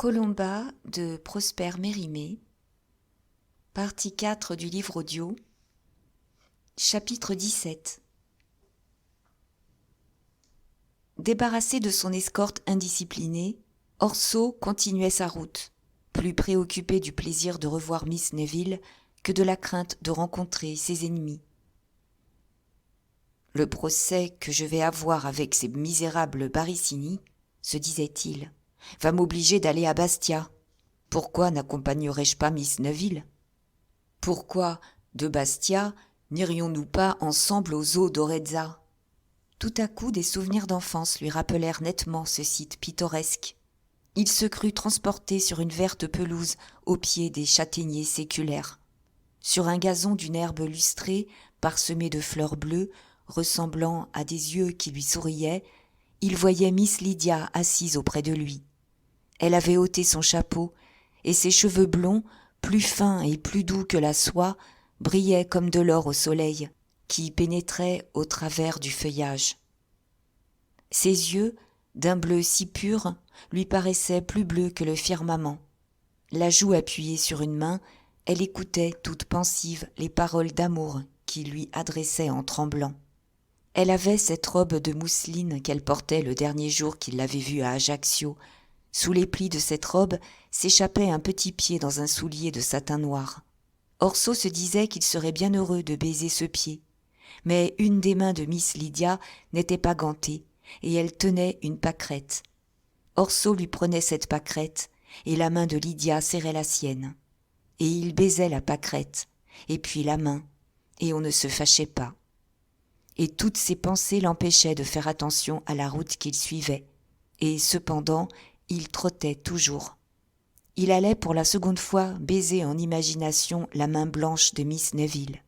Colomba de Prosper Mérimée, partie 4 du livre audio, chapitre 17. Débarrassé de son escorte indisciplinée, Orso continuait sa route, plus préoccupé du plaisir de revoir Miss Neville que de la crainte de rencontrer ses ennemis. « Le procès que je vais avoir avec ces misérables Barricini, se disait-il, va m'obliger d'aller à Bastia. Pourquoi n'accompagnerais-je pas Miss Neville ? Pourquoi, de Bastia, n'irions-nous pas ensemble aux eaux d'Orezza ? Tout à coup, des souvenirs d'enfance lui rappelèrent nettement ce site pittoresque. Il se crut transporté sur une verte pelouse au pied des châtaigniers séculaires. Sur un gazon d'une herbe lustrée, parsemée de fleurs bleues, ressemblant à des yeux qui lui souriaient, il voyait Miss Lydia assise auprès de lui. Elle avait ôté son chapeau, et ses cheveux blonds, plus fins et plus doux que la soie, brillaient comme de l'or au soleil, qui pénétrait au travers du feuillage. Ses yeux, d'un bleu si pur, lui paraissaient plus bleus que le firmament. La joue appuyée sur une main, elle écoutait toute pensive les paroles d'amour qu'il lui adressait en tremblant. Elle avait cette robe de mousseline qu'elle portait le dernier jour qu'il l'avait vue à Ajaccio. Sous les plis de cette robe s'échappait un petit pied dans un soulier de satin noir. Orso se disait qu'il serait bien heureux de baiser ce pied. Mais une des mains de Miss Lydia n'était pas gantée, et elle tenait une pâquerette. Orso lui prenait cette pâquerette, et la main de Lydia serrait la sienne. Et il baisait la pâquerette, et puis la main, et on ne se fâchait pas. Et toutes ses pensées l'empêchaient de faire attention à la route qu'il suivait, et cependant, il trottait toujours. Il allait pour la seconde fois baiser en imagination la main blanche de Miss Neville,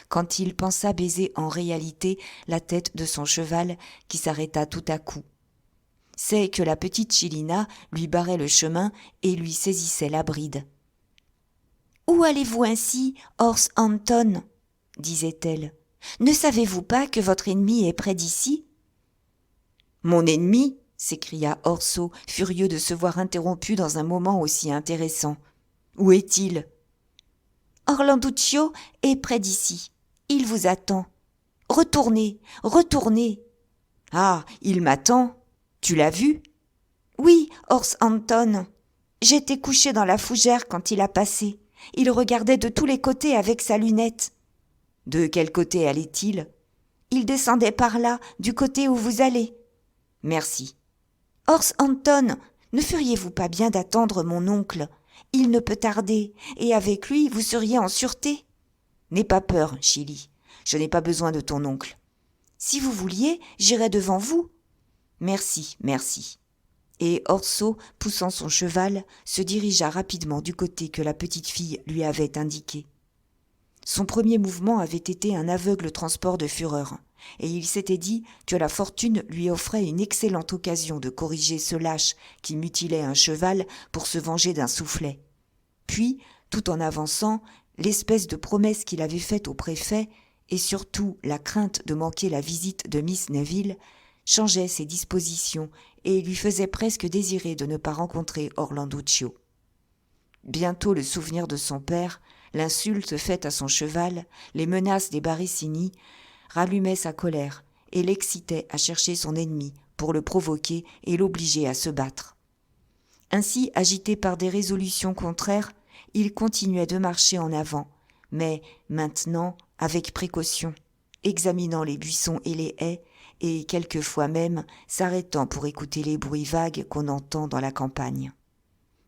quand il pensa baiser en réalité la tête de son cheval qui s'arrêta tout à coup. C'est que la petite Chilina lui barrait le chemin et lui saisissait la bride. « Où allez-vous ainsi, Ors Anton ?» disait-elle. « Ne savez-vous pas que votre ennemi est près d'ici ?»« Mon ennemi ?» s'écria Orso, furieux de se voir interrompu dans un moment aussi intéressant. « Où est-il ?»« Orlanduccio est près d'ici. Il vous attend. Retournez, retournez !»« Ah, il m'attend. Tu l'as vu ?»« Oui, Ors Anton. J'étais couché dans la fougère quand il a passé. Il regardait de tous les côtés avec sa lunette. »« De quel côté allait-il ?»« Il descendait par là, du côté où vous allez. »« Merci. »« Ors Anton, ne feriez-vous pas bien d'attendre mon oncle ? Il ne peut tarder, et avec lui vous seriez en sûreté. »« N'aie pas peur, Chili. Je n'ai pas besoin de ton oncle. »« Si vous vouliez, j'irais devant vous. »« Merci, merci. » Et Orso, poussant son cheval, se dirigea rapidement du côté que la petite fille lui avait indiqué. Son premier mouvement avait été un aveugle transport de fureur, et il s'était dit que la fortune lui offrait une excellente occasion de corriger ce lâche qui mutilait un cheval pour se venger d'un soufflet. Puis, tout en avançant, l'espèce de promesse qu'il avait faite au préfet, et surtout la crainte de manquer la visite de Miss Neville, changeaient ses dispositions et lui faisaient presque désirer de ne pas rencontrer Orlanduccio. Bientôt le souvenir de son père, l'insulte faite à son cheval, les menaces des Barricini, rallumaient sa colère et l'excitaient à chercher son ennemi pour le provoquer et l'obliger à se battre. Ainsi, agité par des résolutions contraires, il continuait de marcher en avant, mais maintenant avec précaution, examinant les buissons et les haies, et quelquefois même s'arrêtant pour écouter les bruits vagues qu'on entend dans la campagne.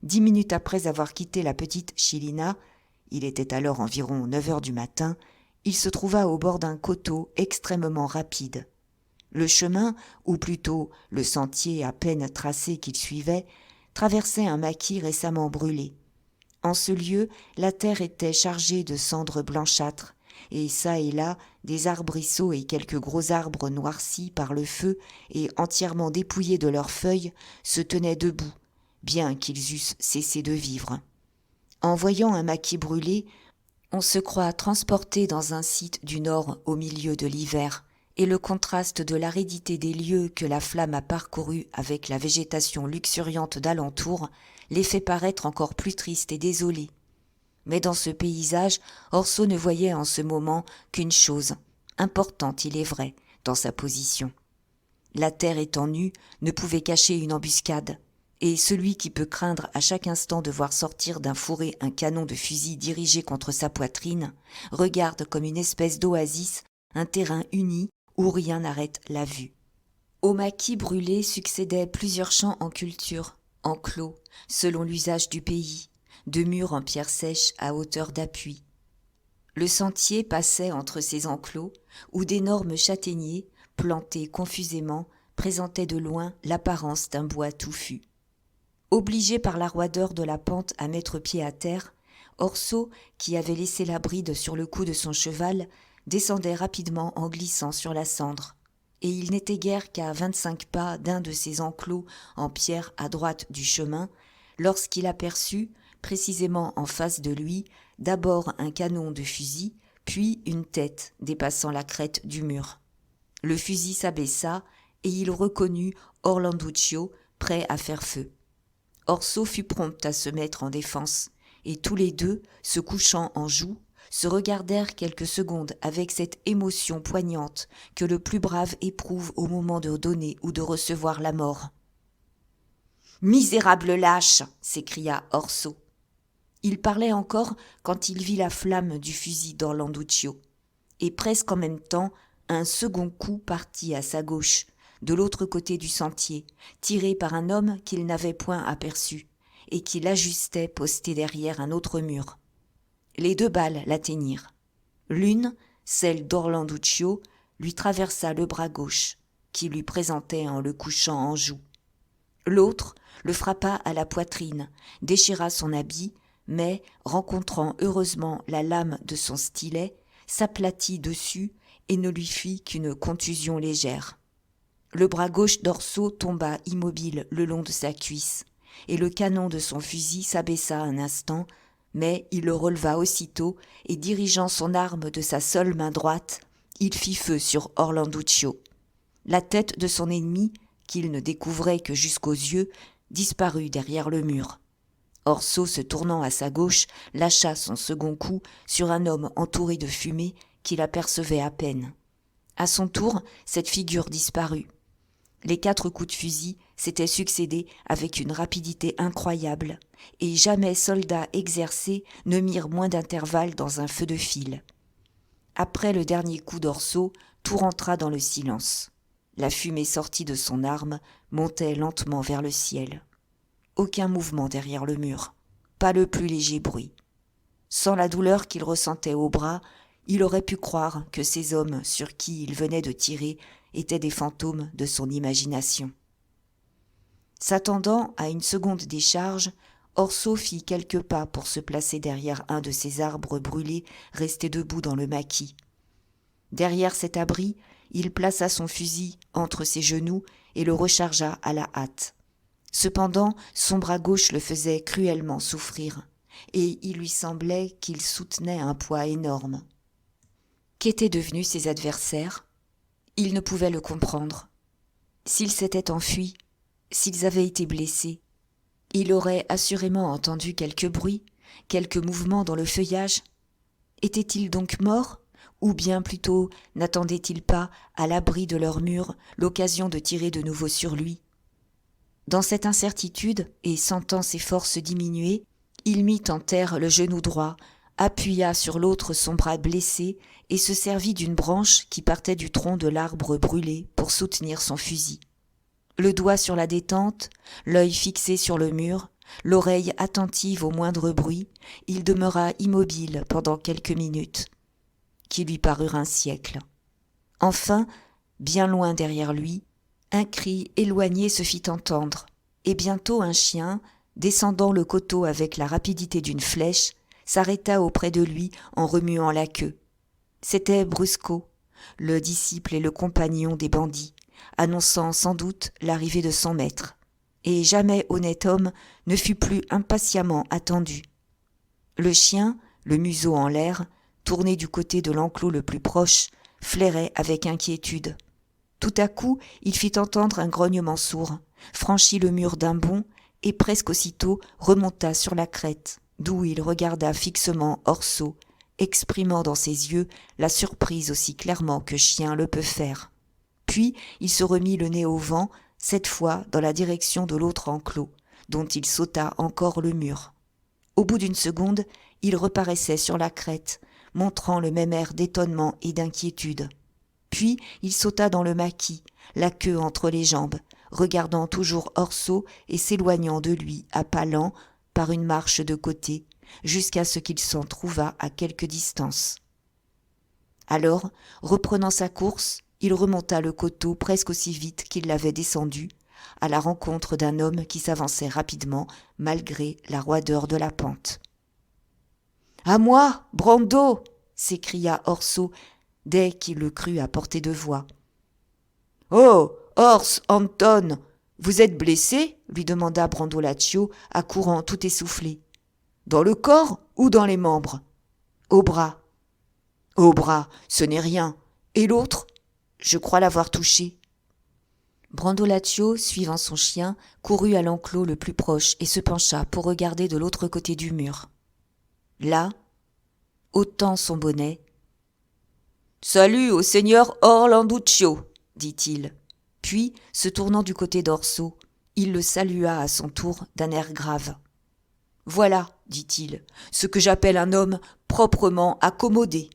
10 minutes après avoir quitté la petite Chilina, il était alors environ 9 heures du matin, il se trouva au bord d'un coteau extrêmement rapide. Le chemin, ou plutôt le sentier à peine tracé qu'il suivait, traversait un maquis récemment brûlé. En ce lieu, la terre était chargée de cendres blanchâtres, et çà et là, des arbrisseaux et quelques gros arbres noircis par le feu et entièrement dépouillés de leurs feuilles se tenaient debout, bien qu'ils eussent cessé de vivre. En voyant un maquis brûlé, on se croit transporté dans un site du nord au milieu de l'hiver, et le contraste de l'aridité des lieux que la flamme a parcourus avec la végétation luxuriante d'alentour les fait paraître encore plus tristes et désolés. Mais dans ce paysage, Orso ne voyait en ce moment qu'une chose, importante il est vrai, dans sa position. La terre étant nue, ne pouvait cacher une embuscade, et celui qui peut craindre à chaque instant de voir sortir d'un fourré un canon de fusil dirigé contre sa poitrine, regarde comme une espèce d'oasis un terrain uni où rien n'arrête la vue. Au maquis brûlé succédaient plusieurs champs en culture, enclos, selon l'usage du pays, de murs en pierre sèche à hauteur d'appui. Le sentier passait entre ces enclos, où d'énormes châtaigniers, plantés confusément, présentaient de loin l'apparence d'un bois touffu. Obligé par la roideur de la pente à mettre pied à terre, Orso, qui avait laissé la bride sur le cou de son cheval, descendait rapidement en glissant sur la cendre, et il n'était guère qu'à 25 pas d'un de ces enclos en pierre à droite du chemin, lorsqu'il aperçut, précisément en face de lui, d'abord un canon de fusil, puis une tête dépassant la crête du mur. Le fusil s'abaissa, et il reconnut Orlanduccio, prêt à faire feu. Orso fut prompt à se mettre en défense, et tous les deux, se couchant en joue, se regardèrent quelques secondes avec cette émotion poignante que le plus brave éprouve au moment de donner ou de recevoir la mort. « Misérable lâche !» s'écria Orso. Il parlait encore quand il vit la flamme du fusil d'Orlanduccio, et presque en même temps, un second coup partit à sa gauche, de l'autre côté du sentier, tiré par un homme qu'il n'avait point aperçu, et qui l'ajustait posté derrière un autre mur. Les 2 balles l'atteignirent. L'une, celle d'Orlanduccio, lui traversa le bras gauche, qui lui présentait en le couchant en joue. L'autre le frappa à la poitrine, déchira son habit, mais, rencontrant heureusement la lame de son stylet, s'aplatit dessus et ne lui fit qu'une contusion légère. Le bras gauche d'Orso tomba immobile le long de sa cuisse, et le canon de son fusil s'abaissa un instant, mais il le releva aussitôt, et dirigeant son arme de sa seule main droite, il fit feu sur Orlanduccio. La tête de son ennemi, qu'il ne découvrait que jusqu'aux yeux, disparut derrière le mur. Orso, se tournant à sa gauche, lâcha son second coup sur un homme entouré de fumée qu'il apercevait à peine. À son tour, cette figure disparut. Les 4 coups de fusil s'étaient succédés avec une rapidité incroyable, et jamais soldats exercés ne mirent moins d'intervalle dans un feu de file. Après le dernier coup d'Orso, tout rentra dans le silence. La fumée sortie de son arme montait lentement vers le ciel. Aucun mouvement derrière le mur, pas le plus léger bruit. Sans la douleur qu'il ressentait au bras, il aurait pu croire que ces hommes sur qui il venait de tirer étaient des fantômes de son imagination. S'attendant à une seconde décharge, Orso fit quelques pas pour se placer derrière un de ces arbres brûlés restés debout dans le maquis. Derrière cet abri, il plaça son fusil entre ses genoux et le rechargea à la hâte. Cependant, son bras gauche le faisait cruellement souffrir, et il lui semblait qu'il soutenait un poids énorme. Qu'étaient devenus ses adversaires ? Il ne pouvait le comprendre. S'ils s'étaient enfuis, s'ils avaient été blessés, il aurait assurément entendu quelque bruit, quelque mouvement dans le feuillage. Étaient-ils donc morts ? Ou bien plutôt n'attendaient-ils pas, à l'abri de leurs murs, l'occasion de tirer de nouveau sur lui ? Dans cette incertitude, et sentant ses forces diminuer, il mit en terre le genou droit, appuya sur l'autre son bras blessé et se servit d'une branche qui partait du tronc de l'arbre brûlé pour soutenir son fusil. Le doigt sur la détente, l'œil fixé sur le mur, l'oreille attentive au moindre bruit, il demeura immobile pendant quelques minutes, qui lui parurent un siècle. Enfin, bien loin derrière lui, un cri éloigné se fit entendre, et bientôt un chien, descendant le coteau avec la rapidité d'une flèche, s'arrêta auprès de lui en remuant la queue. C'était Brusco, le disciple et le compagnon des bandits, annonçant sans doute l'arrivée de son maître, et jamais honnête homme ne fut plus impatiemment attendu. Le chien, le museau en l'air, tourné du côté de l'enclos le plus proche, flairait avec inquiétude. Tout à coup, il fit entendre un grognement sourd, franchit le mur d'un bond et presque aussitôt remonta sur la crête, d'où il regarda fixement Orso, exprimant dans ses yeux la surprise aussi clairement que chien le peut faire. Puis il se remit le nez au vent, cette fois dans la direction de l'autre enclos, dont il sauta encore le mur. Au bout d'une seconde, il reparaissait sur la crête, montrant le même air d'étonnement et d'inquiétude. Puis il sauta dans le maquis, la queue entre les jambes, regardant toujours Orso et s'éloignant de lui à pas lents, par une marche de côté, jusqu'à ce qu'il s'en trouvât à quelque distance. Alors, reprenant sa course, il remonta le coteau presque aussi vite qu'il l'avait descendu, à la rencontre d'un homme qui s'avançait rapidement, malgré la roideur de la pente. « À moi, Brando !» s'écria Orso, dès qu'il le crut à portée de voix. « Oh, Ors, Anton, vous êtes blessé ?» lui demanda Brandolaccio, accourant tout essoufflé. « Dans le corps ou dans les membres ?»« Au bras. »« Au bras, ce n'est rien. Et l'autre ? Je crois l'avoir touché. » Brandolaccio, suivant son chien, courut à l'enclos le plus proche et se pencha pour regarder de l'autre côté du mur. Là, ôtant son bonnet, « Salut au seigneur Orlanduccio !» dit-il. Puis, se tournant du côté d'Orso, il le salua à son tour d'un air grave. « Voilà, dit-il, ce que j'appelle un homme proprement accommodé. »«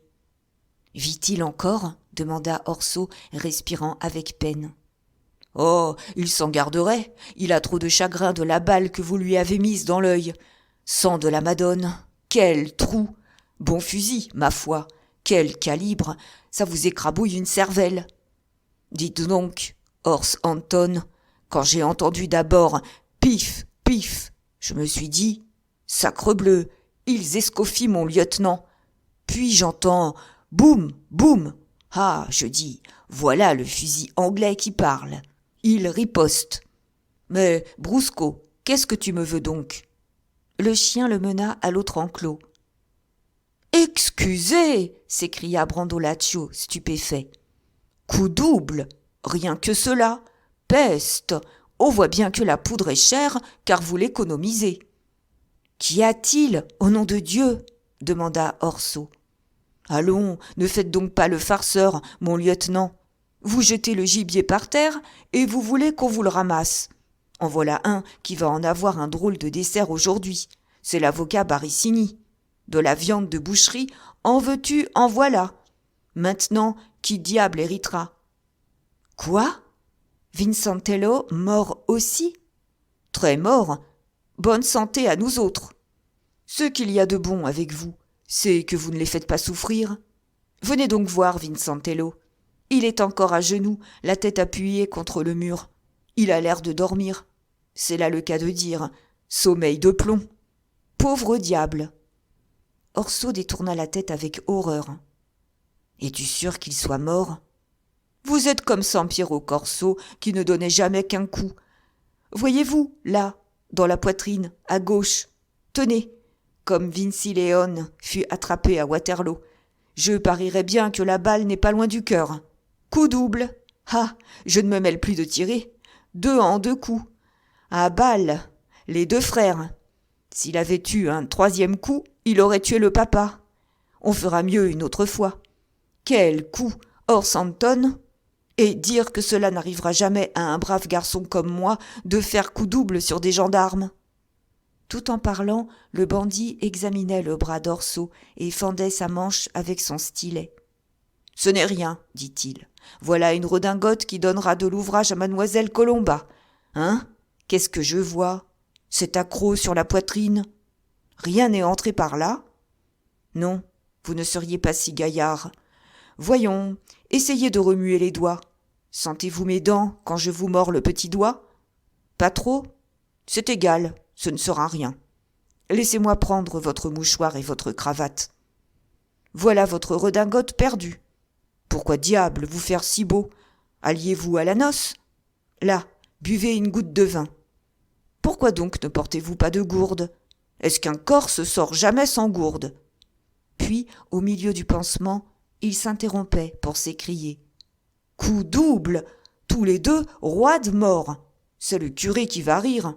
Vit-il encore ?» demanda Orso, respirant avec peine. « Oh, il s'en garderait, il a trop de chagrin de la balle que vous lui avez mise dans l'œil. Sang de la Madone, quel trou! Bon fusil, ma foi, quel calibre, ça vous écrabouille une cervelle. Dites donc, Ors Anton, quand j'ai entendu d'abord pif, pif, je me suis dit, sacrebleu, ils escoffient mon lieutenant. Puis j'entends boum, boum. Ah, je dis, voilà le fusil anglais qui parle. Il riposte. Mais, Brusco, qu'est-ce que tu me veux donc ? Le chien le mena à l'autre enclos. Excusez, s'écria Brandolaccio, stupéfait. Coup double, rien que cela. Peste, on voit bien que la poudre est chère, car vous l'économisez. Qu'y a-t-il, au nom de Dieu ? Demanda Orso. Allons, ne faites donc pas le farceur, mon lieutenant. Vous jetez le gibier par terre et vous voulez qu'on vous le ramasse. En voilà un qui va en avoir un drôle de dessert aujourd'hui. C'est l'avocat Barissini. De la viande de boucherie, en veux-tu, en voilà. Maintenant, qui diable héritera ? Quoi ? Vincentello mort aussi ? Très mort. Bonne santé à nous autres. Ce qu'il y a de bon avec vous, c'est que vous ne les faites pas souffrir. Venez donc voir Vincentello. Il est encore à genoux, la tête appuyée contre le mur. Il a l'air de dormir. C'est là le cas de dire. Sommeil de plomb. Pauvre diable. Orso détourna la tête avec horreur. Es-tu sûr qu'il soit mort ? Vous êtes comme Sampiero Corso, qui ne donnait jamais qu'un coup. Voyez-vous, là, dans la poitrine, à gauche. Tenez, comme Vinci Leone fut attrapé à Waterloo. Je parierais bien que la balle n'est pas loin du cœur. Coup double. Ah, je ne me mêle plus de tirer. 2 en 2 coups. À balle, les 2 frères. S'il avait eu un 3e coup, il aurait tué le papa. On fera mieux une autre fois. Quel coup, Ors Anton ! Et dire que cela n'arrivera jamais à un brave garçon comme moi de faire coup double sur des gendarmes. Tout en parlant, le bandit examinait le bras d'Orso et fendait sa manche avec son stylet. « Ce n'est rien, dit-il. Voilà une redingote qui donnera de l'ouvrage à mademoiselle Colomba. Hein ? Qu'est-ce que je vois ? Cet accroc sur la poitrine ? Rien n'est entré par là ? Non, vous ne seriez pas si gaillard. Voyons, essayez de remuer les doigts. Sentez-vous mes dents quand je vous mords le petit doigt ? Pas trop ? C'est égal, ce ne sera rien. Laissez-moi prendre votre mouchoir et votre cravate. Voilà votre redingote perdue. Pourquoi diable vous faire si beau ? Alliez-vous à la noce ? Là, buvez une goutte de vin. Pourquoi donc ne portez-vous pas de gourde ? Est-ce qu'un Corse sort jamais sans gourde ? Puis, au milieu du pansement, il s'interrompait pour s'écrier. « Coup double! Tous les deux roides morts! C'est le curé qui va rire!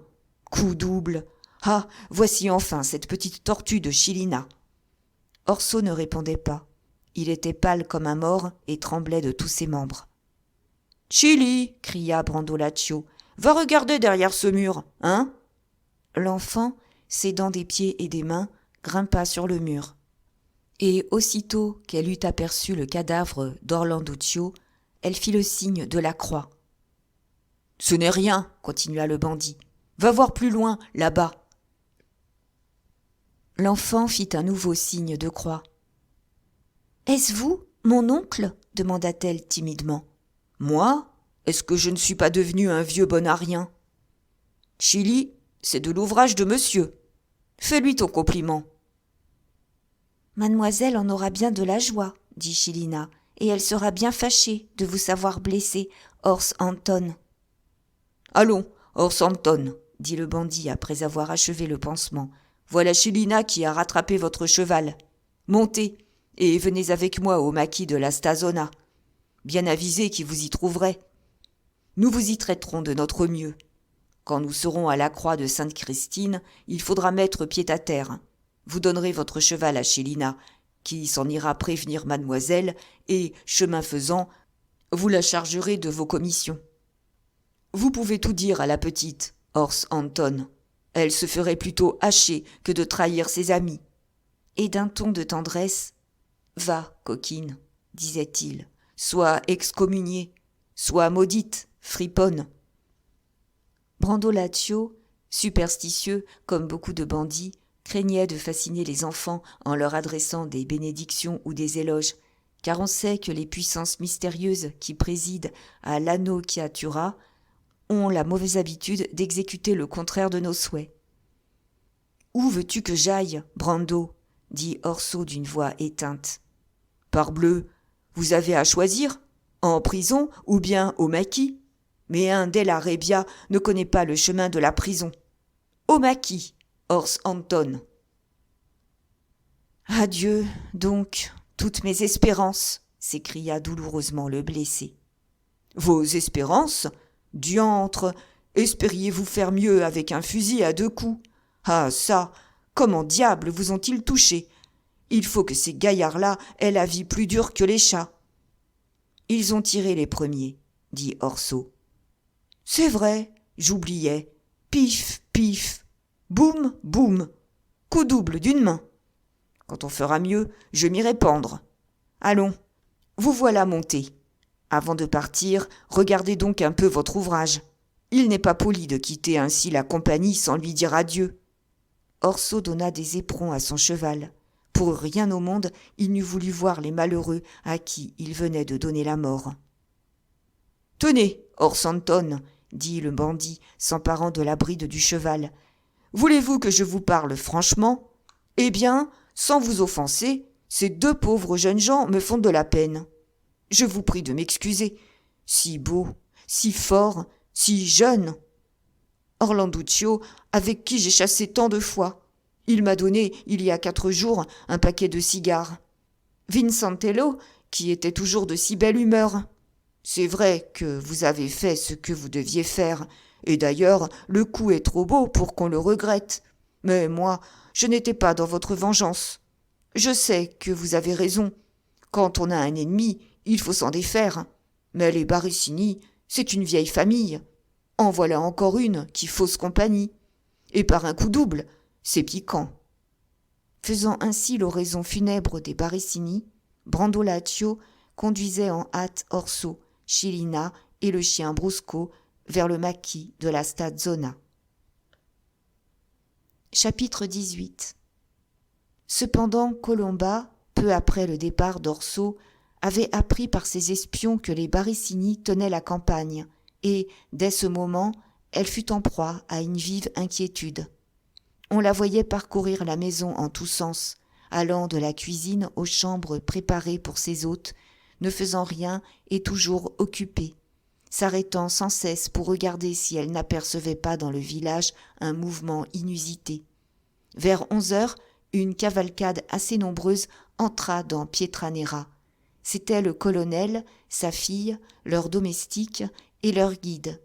Coup double! Ah, voici enfin cette petite tortue de Chilina !» Orso ne répondait pas. Il était pâle comme un mort et tremblait de tous ses membres. « Chili !» cria Brandolaccio. « Va regarder derrière ce mur, hein ?» L'enfant, s'aidant des pieds et des mains, grimpa sur le mur. Et aussitôt qu'elle eut aperçu le cadavre d'Orlanduccio, elle fit le signe de la croix. « Ce n'est rien, » continua le bandit. « Va voir plus loin, là-bas. » L'enfant fit un nouveau signe de croix. « Est-ce vous, mon oncle ?» demanda-t-elle timidement. « Moi ? Est-ce que je ne suis pas devenu un vieux bonarien ? Chili, c'est de l'ouvrage de monsieur. Fais-lui ton compliment. » « Mademoiselle en aura bien de la joie, » dit Chilina, « et elle sera bien fâchée de vous savoir blessé, Ors Anton. »« Allons, Ors Anton, » dit le bandit après avoir achevé le pansement. « Voilà Chilina qui a rattrapé votre cheval. Montez et venez avec moi au maquis de la Stazona. Bien avisé qui vous y trouverait. Nous vous y traiterons de notre mieux. Quand nous serons à la croix de Sainte-Christine, il faudra mettre pied à terre. Vous donnerez votre cheval à Chélina, qui s'en ira prévenir mademoiselle, et, chemin faisant, vous la chargerez de vos commissions. Vous pouvez tout dire à la petite, Ors Anton. Elle se ferait plutôt hacher que de trahir ses amis. » Et d'un ton de tendresse, « Va, coquine, disait-il, sois excommuniée, sois maudite, friponne. » Brandolaccio, superstitieux comme beaucoup de bandits, craignait de fasciner les enfants en leur adressant des bénédictions ou des éloges, car on sait que les puissances mystérieuses qui président à l'Annonciatura ont la mauvaise habitude d'exécuter le contraire de nos souhaits. « Où veux-tu que j'aille, Brando ?» dit Orso d'une voix éteinte. « Parbleu, vous avez à choisir, en prison ou bien au maquis. Mais un della Rebbia ne connaît pas le chemin de la prison. Au maquis, Ors Anton. » « Adieu, donc, toutes mes espérances !» s'écria douloureusement le blessé. « Vos espérances ? Diantre, espériez-vous faire mieux avec un fusil à 2 coups ? Ah ça, comment diable vous ont-ils touché ? Il faut que ces gaillards-là aient la vie plus dure que les chats. »« Ils ont tiré les premiers, » dit Orso. « C'est vrai, j'oubliais. Pif, pif, boum, boum, coup double d'une main. Quand on fera mieux, je m'irai pendre. Allons, vous voilà montés. Avant de partir, regardez donc un peu votre ouvrage. Il n'est pas poli de quitter ainsi la compagnie sans lui dire adieu. » Orso donna des éperons à son cheval. Pour rien au monde, il n'eût voulu voir les malheureux à qui il venait de donner la mort. « Tenez, Ors Anton, » dit le bandit, s'emparant de la bride du cheval. « Voulez-vous que je vous parle franchement ? Eh bien, sans vous offenser, ces 2 pauvres jeunes gens me font de la peine. Je vous prie de m'excuser. Si beau, si fort, si jeune. Orlanduccio, avec qui j'ai chassé tant de fois. Il m'a donné, il y a 4 jours, un paquet de cigares. Vincentello, qui était toujours de si belle humeur. C'est vrai que vous avez fait ce que vous deviez faire, et d'ailleurs, le coup est trop beau pour qu'on le regrette. Mais moi, je n'étais pas dans votre vengeance. Je sais que vous avez raison. Quand on a un ennemi, il faut s'en défaire. Mais les Barissini, c'est une vieille famille. En voilà encore une qui fausse compagnie. Et par un coup double, c'est piquant. » Faisant ainsi l'oraison funèbre des Barissini, Brandolaccio conduisait en hâte Orso, Chilina et le chien Brusco vers le maquis de la Stazona. Chapitre 18. Cependant, Colomba, peu après le départ d'Orso, avait appris par ses espions que les Barissini tenaient la campagne, et, dès ce moment, elle fut en proie à une vive inquiétude. On la voyait parcourir la maison en tous sens, allant de la cuisine aux chambres préparées pour ses hôtes, ne faisant rien et toujours occupée, s'arrêtant sans cesse pour regarder si elle n'apercevait pas dans le village un mouvement inusité. Vers 11 heures, une cavalcade assez nombreuse entra dans Pietranera. C'étaient le colonel, sa fille, leur domestique et leur guide.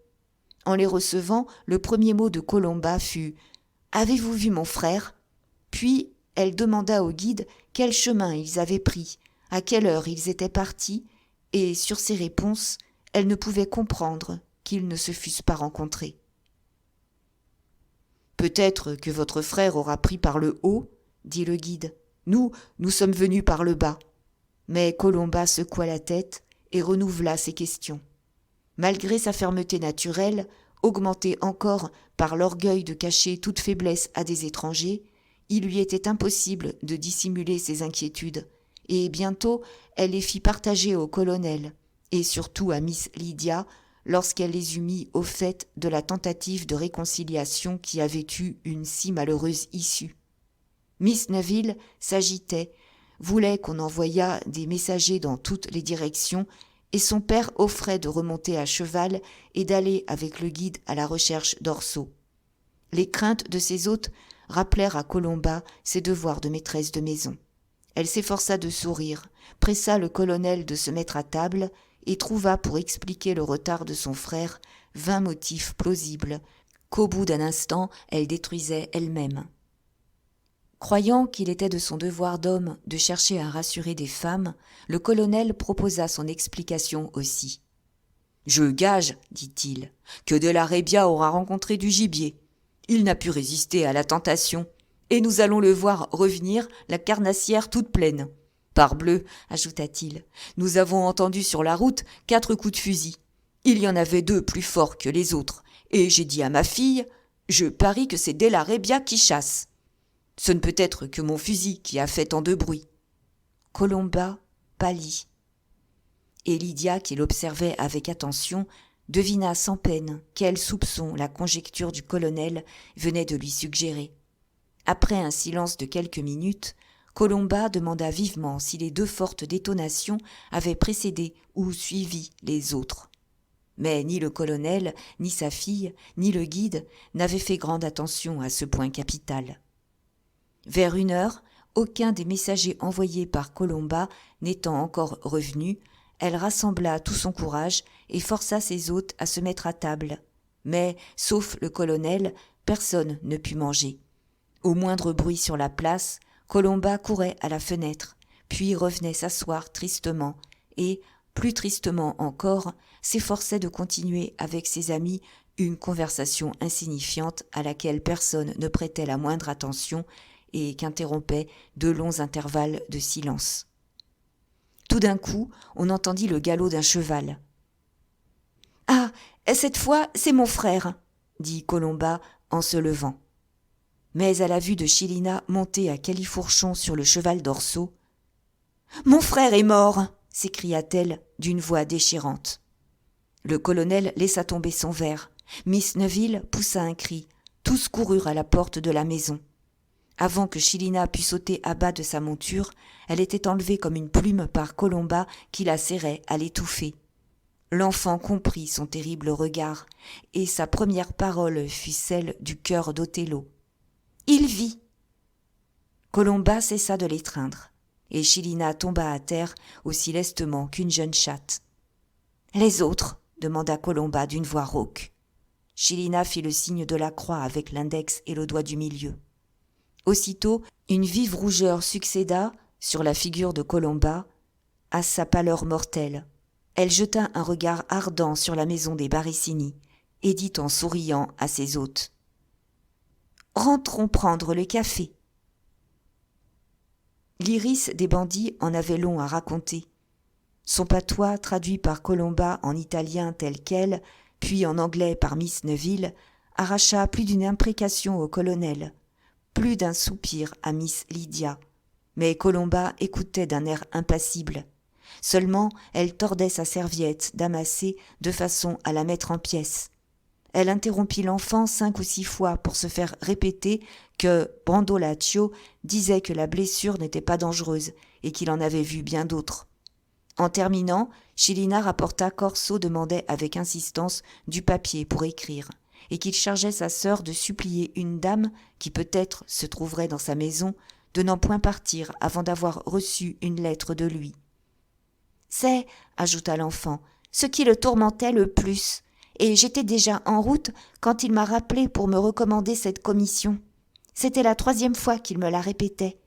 En les recevant, le premier mot de Colomba fut « Avez-vous vu mon frère ?» Puis elle demanda au guide quel chemin ils avaient pris, à quelle heure ils étaient partis, et sur ces réponses, elle ne pouvait comprendre qu'ils ne se fussent pas rencontrés. « Peut-être que votre frère aura pris par le haut, dit le guide. Nous sommes venus par le bas. » Mais Colomba secoua la tête et renouvela ses questions. Malgré sa fermeté naturelle, augmentée encore par l'orgueil de cacher toute faiblesse à des étrangers, il lui était impossible de dissimuler ses inquiétudes, et bientôt elle les fit partager au colonel, et surtout à Miss Lydia, lorsqu'elle les eut mis au fait de la tentative de réconciliation qui avait eu une si malheureuse issue. Miss Neville s'agitait, voulait qu'on envoyât des messagers dans toutes les directions, et son père offrait de remonter à cheval et d'aller avec le guide à la recherche d'Orso. Les craintes de ses hôtes rappelèrent à Colomba ses devoirs de maîtresse de maison. Elle s'efforça de sourire, pressa le colonel de se mettre à table et trouva pour expliquer le retard de son frère 20 motifs plausibles qu'au bout d'un instant elle détruisait elle-même. Croyant qu'il était de son devoir d'homme de chercher à rassurer des femmes, le colonel proposa son explication aussi. « Je gage, dit-il, que de la rébia aura rencontré du gibier. Il n'a pu résister à la tentation, et nous allons le voir revenir, la carnassière toute pleine. Parbleu, ajouta-t-il, nous avons entendu sur la route 4 coups de fusil. Il y en avait 2 plus forts que les autres, et j'ai dit à ma fille, je parie que c'est Della Rébia qui chasse. Ce ne peut être que mon fusil qui a fait tant de bruit. » Colomba pâlit. Et Lydia, qui l'observait avec attention, devina sans peine quel soupçon la conjecture du colonel venait de lui suggérer. Après un silence de quelques minutes, Colomba demanda vivement si les 2 fortes détonations avaient précédé ou suivi les autres. Mais ni le colonel, ni sa fille, ni le guide n'avaient fait grande attention à ce point capital. Vers 1h, aucun des messagers envoyés par Colomba n'étant encore revenu, elle rassembla tout son courage et força ses hôtes à se mettre à table. Mais, sauf le colonel, personne ne put manger. Au moindre bruit sur la place, Colomba courait à la fenêtre, puis revenait s'asseoir tristement et, plus tristement encore, s'efforçait de continuer avec ses amis une conversation insignifiante à laquelle personne ne prêtait la moindre attention et qu'interrompaient de longs intervalles de silence. Tout d'un coup, on entendit le galop d'un cheval. « Ah, cette fois, c'est mon frère !» dit Colomba en se levant. Mais à la vue de Chilina monter à califourchon sur le cheval d'Orso, « Mon frère est mort !» s'écria-t-elle d'une voix déchirante. Le colonel laissa tomber son verre. Miss Neville poussa un cri. Tous coururent à la porte de la maison. Avant que Chilina pût sauter à bas de sa monture, elle était enlevée comme une plume par Colomba qui la serrait à l'étouffer. L'enfant comprit son terrible regard, et sa première parole fut celle du cœur d'Othello. « Il vit !» Colomba cessa de l'étreindre, et Chilina tomba à terre aussi lestement qu'une jeune chatte. « Les autres ?» demanda Colomba d'une voix rauque. Chilina fit le signe de la croix avec l'index et le doigt du milieu. Aussitôt, une vive rougeur succéda, sur la figure de Colomba, à sa pâleur mortelle. Elle jeta un regard ardent sur la maison des Barricini et dit en souriant à ses hôtes « Rentrons prendre le café. » L'iris des bandits en avait long à raconter. Son patois, traduit par Colomba en italien tel quel, puis en anglais par Miss Neville, arracha plus d'une imprécation au colonel, plus d'un soupir à Miss Lydia, mais Colomba écoutait d'un air impassible. Seulement, elle tordait sa serviette damassée de façon à la mettre en pièces. Elle interrompit l'enfant 5 ou 6 fois pour se faire répéter que Brandolaccio disait que la blessure n'était pas dangereuse et qu'il en avait vu bien d'autres. En terminant, Chilina rapporta qu'Orso demandait avec insistance du papier pour écrire et qu'il chargeait sa sœur de supplier une dame, qui peut-être se trouverait dans sa maison, de n'en point partir avant d'avoir reçu une lettre de lui. C'est, ajouta l'enfant, ce qui le tourmentait le plus, et j'étais déjà en route quand il m'a rappelé pour me recommander cette commission. C'était la 3e fois qu'il me la répétait.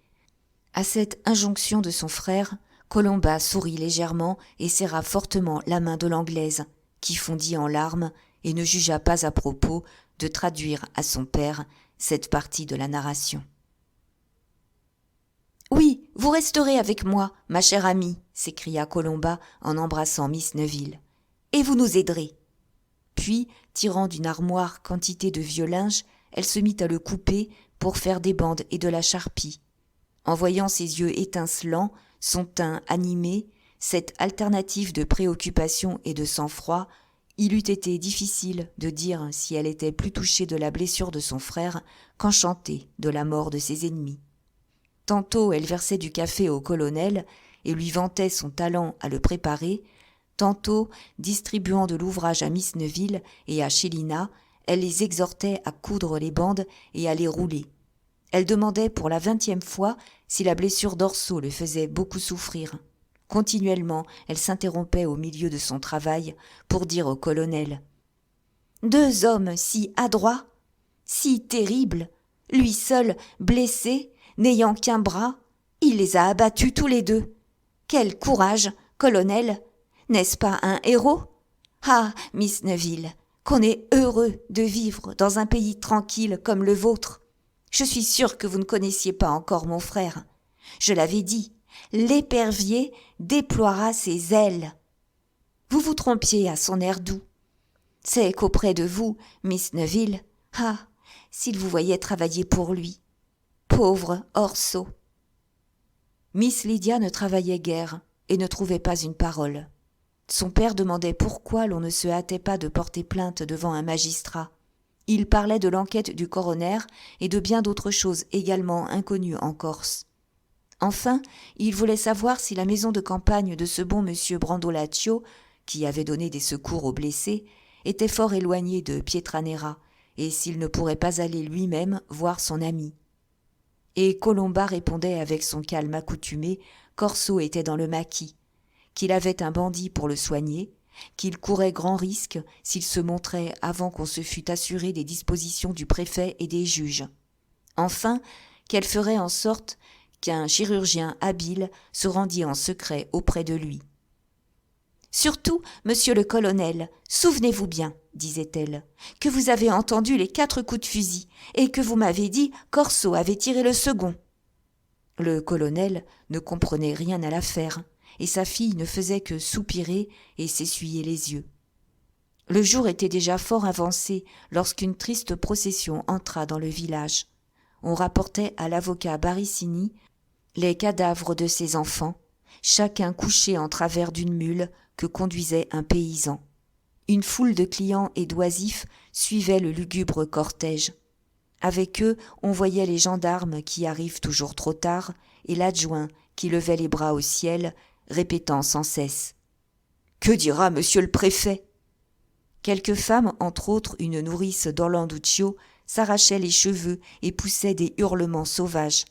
À cette injonction de son frère, Colomba sourit légèrement et serra fortement la main de l'Anglaise, qui fondit en larmes et ne jugea pas à propos de traduire à son père cette partie de la narration. « Oui, vous resterez avec moi, ma chère amie, s'écria Colomba en embrassant Miss Neville, et vous nous aiderez. » Puis, tirant d'une armoire quantité de vieux linge, elle se mit à le couper pour faire des bandes et de la charpie. En voyant ses yeux étincelants, son teint animé, cette alternative de préoccupation et de sang-froid, il eût été difficile de dire si elle était plus touchée de la blessure de son frère qu'enchantée de la mort de ses ennemis. Tantôt elle versait du café au colonel et lui vantait son talent à le préparer, tantôt, distribuant de l'ouvrage à Miss Neville et à Chélina, elle les exhortait à coudre les bandes et à les rouler. Elle demandait pour la 20e fois si la blessure d'Orso le faisait beaucoup souffrir. Continuellement, elle s'interrompait au milieu de son travail pour dire au colonel « 2 hommes si adroits, si terribles, lui seul blessé, n'ayant qu'un bras, il les a abattus tous les 2. Quel courage, colonel! N'est-ce pas un héros? Ah, Miss Neville, qu'on est heureux de vivre dans un pays tranquille comme le vôtre. Je suis sûre que vous ne connaissiez pas encore mon frère. Je l'avais dit, l'épervier déploiera ses ailes. Vous vous trompiez à son air doux. C'est qu'auprès de vous, Miss Neville, ah, s'il vous voyait travailler pour lui. Pauvre Orso. Miss Lydia ne travaillait guère et ne trouvait pas une parole. Son père demandait pourquoi l'on ne se hâtait pas de porter plainte devant un magistrat. Il parlait de l'enquête du coroner et de bien d'autres choses également inconnues en Corse. Enfin, il voulait savoir si la maison de campagne de ce bon monsieur Brandolaccio, qui avait donné des secours aux blessés, était fort éloignée de Pietranera, et s'il ne pourrait pas aller lui-même voir son ami. Et Colomba répondait avec son calme accoutumé qu'Orso était dans le maquis, qu'il avait un bandit pour le soigner, qu'il courait grand risque s'il se montrait avant qu'on se fût assuré des dispositions du préfet et des juges. Enfin, qu'elle ferait en sorte qu'un chirurgien habile se rendît en secret auprès de lui. « Surtout, monsieur le colonel, souvenez-vous bien, disait-elle, que vous avez entendu les 4 coups de fusil et que vous m'avez dit qu'Orso avait tiré le second. » Le colonel ne comprenait rien à l'affaire, et sa fille ne faisait que soupirer et s'essuyer les yeux. Le jour était déjà fort avancé lorsqu'une triste procession entra dans le village. On rapportait à l'avocat Barissini les cadavres de ses enfants, chacun couché en travers d'une mule que conduisait un paysan. Une foule de clients et d'oisifs suivait le lugubre cortège. Avec eux, on voyait les gendarmes qui arrivent toujours trop tard et l'adjoint qui levait les bras au ciel, répétant sans cesse « Que dira monsieur le préfet ?» Quelques femmes, entre autres une nourrice d'Orlanduccio, s'arrachaient les cheveux et poussaient des hurlements sauvages.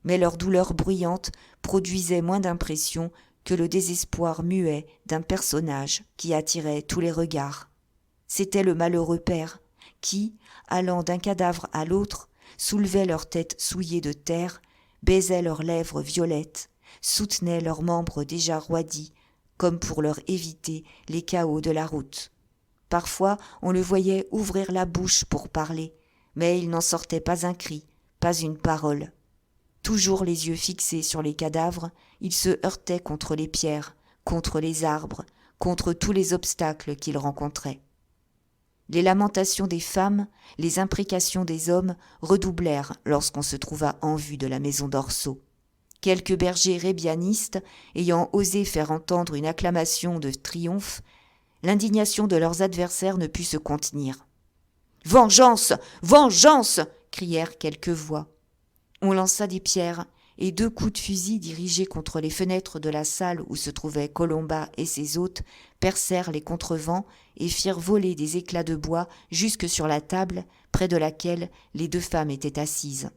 Mais leur douleur bruyante produisait moins d'impression que le désespoir muet d'un personnage qui attirait tous les regards. C'était le malheureux père qui, allant d'un cadavre à l'autre, soulevait leurs têtes souillées de terre, baisait leurs lèvres violettes, soutenait leurs membres déjà roidis, comme pour leur éviter les cahots de la route. Parfois, on le voyait ouvrir la bouche pour parler, mais il n'en sortait pas un cri, pas une parole. Toujours les yeux fixés sur les cadavres, il se heurtait contre les pierres, contre les arbres, contre tous les obstacles qu'il rencontrait. Les lamentations des femmes, les imprécations des hommes redoublèrent lorsqu'on se trouva en vue de la maison d'Orso. Quelques bergers rébianistes, ayant osé faire entendre une acclamation de triomphe, l'indignation de leurs adversaires ne put se contenir. « Vengeance! Vengeance !» crièrent quelques voix. On lança des pierres, et 2 coups de fusil dirigés contre les fenêtres de la salle où se trouvaient Colomba et ses hôtes percèrent les contrevents et firent voler des éclats de bois jusque sur la table près de laquelle les 2 femmes étaient assises.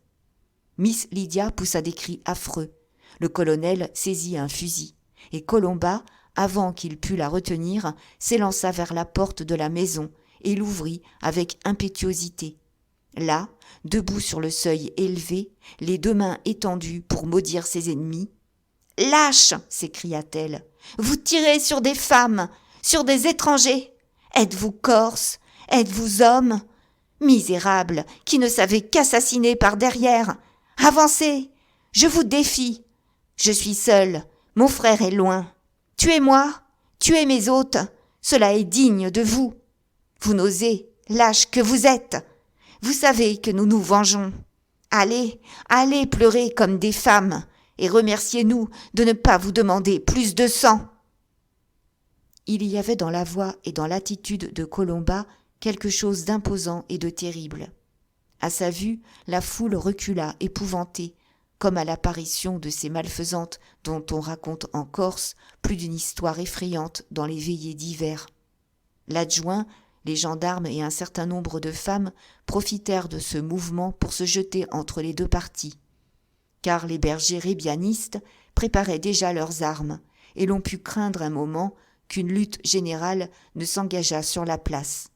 Miss Lydia poussa des cris affreux. Le colonel saisit un fusil, et Colomba, avant qu'il pût la retenir, s'élança vers la porte de la maison et l'ouvrit avec impétuosité. Là, debout sur le seuil élevé, les 2 mains étendues pour maudire ses ennemis, « Lâche !» s'écria-t-elle. « Vous tirez sur des femmes, sur des étrangers. Êtes-vous Corses? Êtes-vous hommes? Misérables, qui ne savez qu'assassiner par derrière. Avancez! Je vous défie. Je suis seule, mon frère est loin. Tuez-moi, tuez mes hôtes, cela est digne de vous. Vous n'osez, lâche que vous êtes. Vous savez que nous nous vengeons. Allez, allez pleurer comme des femmes, et remerciez-nous de ne pas vous demander plus de sang. » Il y avait dans la voix et dans l'attitude de Colomba quelque chose d'imposant et de terrible. À sa vue, la foule recula, épouvantée, comme à l'apparition de ces malfaisantes dont on raconte en Corse plus d'une histoire effrayante dans les veillées d'hiver. L'adjoint, les gendarmes et un certain nombre de femmes profitèrent de ce mouvement pour se jeter entre les 2 parties. Car les bergers rébianistes préparaient déjà leurs armes, et l'on put craindre un moment qu'une lutte générale ne s'engageât sur la place.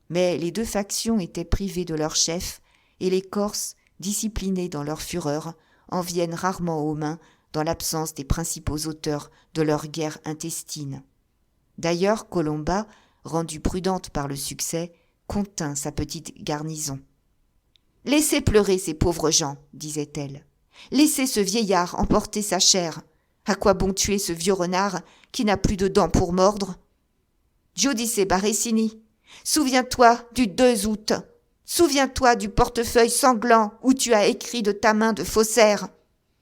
Mais les 2 factions étaient privées de leur chef, et les Corses, disciplinés dans leur fureur, en viennent rarement aux mains dans l'absence des principaux auteurs de leur guerre intestine. D'ailleurs, Colomba, rendue prudente par le succès, contint sa petite garnison. « Laissez pleurer ces pauvres gens, disait-elle. Laissez ce vieillard emporter sa chair. À quoi bon tuer ce vieux renard qui n'a plus de dents pour mordre? Giudice Barricini, souviens-toi du 2 août. Souviens-toi du portefeuille sanglant où tu as écrit de ta main de faussaire.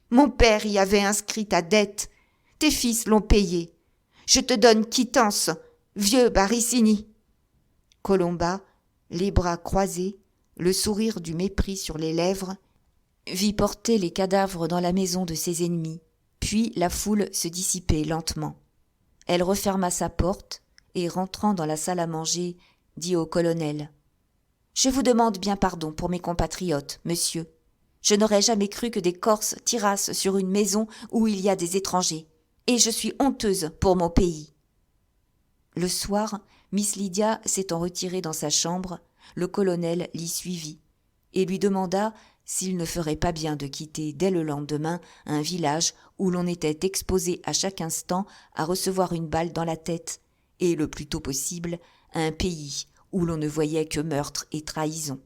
Mon père y avait inscrit ta dette. Tes fils l'ont payée. Je te donne quittance, vieux Barricini. » Colomba, les bras croisés, le sourire du mépris sur les lèvres, vit porter les cadavres dans la maison de ses ennemis, puis la foule se dissiper lentement. Elle referma sa porte et, rentrant dans la salle à manger, dit au colonel: « Je vous demande bien pardon pour mes compatriotes, monsieur. Je n'aurais jamais cru que des Corses tirassent sur une maison où il y a des étrangers, et je suis honteuse pour mon pays. » Le soir, Miss Lydia s'étant retirée dans sa chambre, le colonel l'y suivit et lui demanda s'il ne ferait pas bien de quitter dès le lendemain un village où l'on était exposé à chaque instant à recevoir une balle dans la tête, et le plus tôt possible un pays où l'on ne voyait que meurtre et trahison.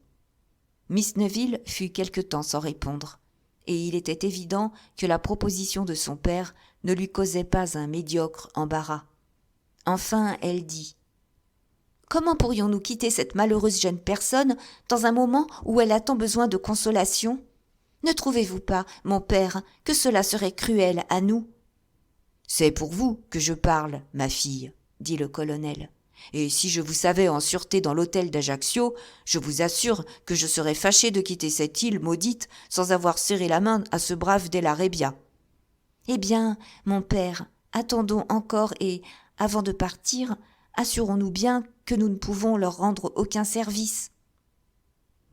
Miss Neville fut quelque temps sans répondre, et il était évident que la proposition de son père ne lui causait pas un médiocre embarras. Enfin, elle dit: « Comment pourrions-nous quitter cette malheureuse jeune personne dans un moment où elle a tant besoin de consolation? Ne trouvez-vous pas, mon père, que cela serait cruel à nous? »« C'est pour vous que je parle, ma fille, » dit le colonel. « Et si je vous savais en sûreté dans l'hôtel d'Ajaccio, je vous assure que je serais fâché de quitter cette île maudite sans avoir serré la main à ce brave Della Rebbia. »« Eh bien, mon père, attendons encore et, avant de partir, assurons-nous bien que nous ne pouvons leur rendre aucun service. »«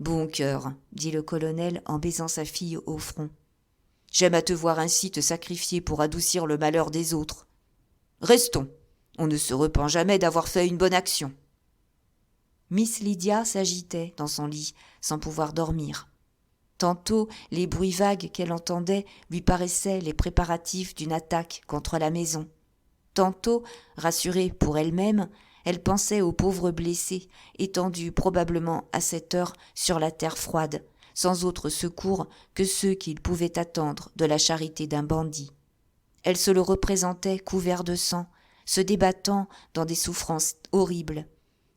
Bon cœur, » dit le colonel en baisant sa fille au front. « J'aime à te voir ainsi te sacrifier pour adoucir le malheur des autres. Restons. On ne se repent jamais d'avoir fait une bonne action. » Miss Lydia s'agitait dans son lit sans pouvoir dormir. Tantôt, les bruits vagues qu'elle entendait lui paraissaient les préparatifs d'une attaque contre la maison. Tantôt, rassurée pour elle-même, elle pensait aux pauvres blessés, étendus probablement à cette heure sur la terre froide, sans autre secours que ceux qu'ils pouvaient attendre de la charité d'un bandit. Elle se le représentait couvert de sang, se débattant dans des souffrances horribles.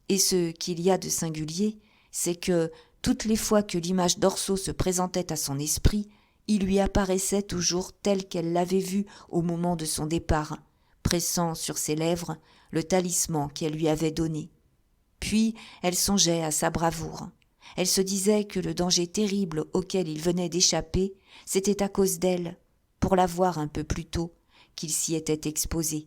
Et ce qu'il y a de singulier, c'est que, toutes les fois que l'image d'Orso se présentait à son esprit, il lui apparaissait toujours tel qu'elle l'avait vu au moment de son départ, pressant sur ses lèvres le talisman qu'elle lui avait donné. Puis elle songeait à sa bravoure. Elle se disait que le danger terrible auquel il venait d'échapper, c'était à cause d'elle, pour la voir un peu plus tôt, qu'il s'y était exposé.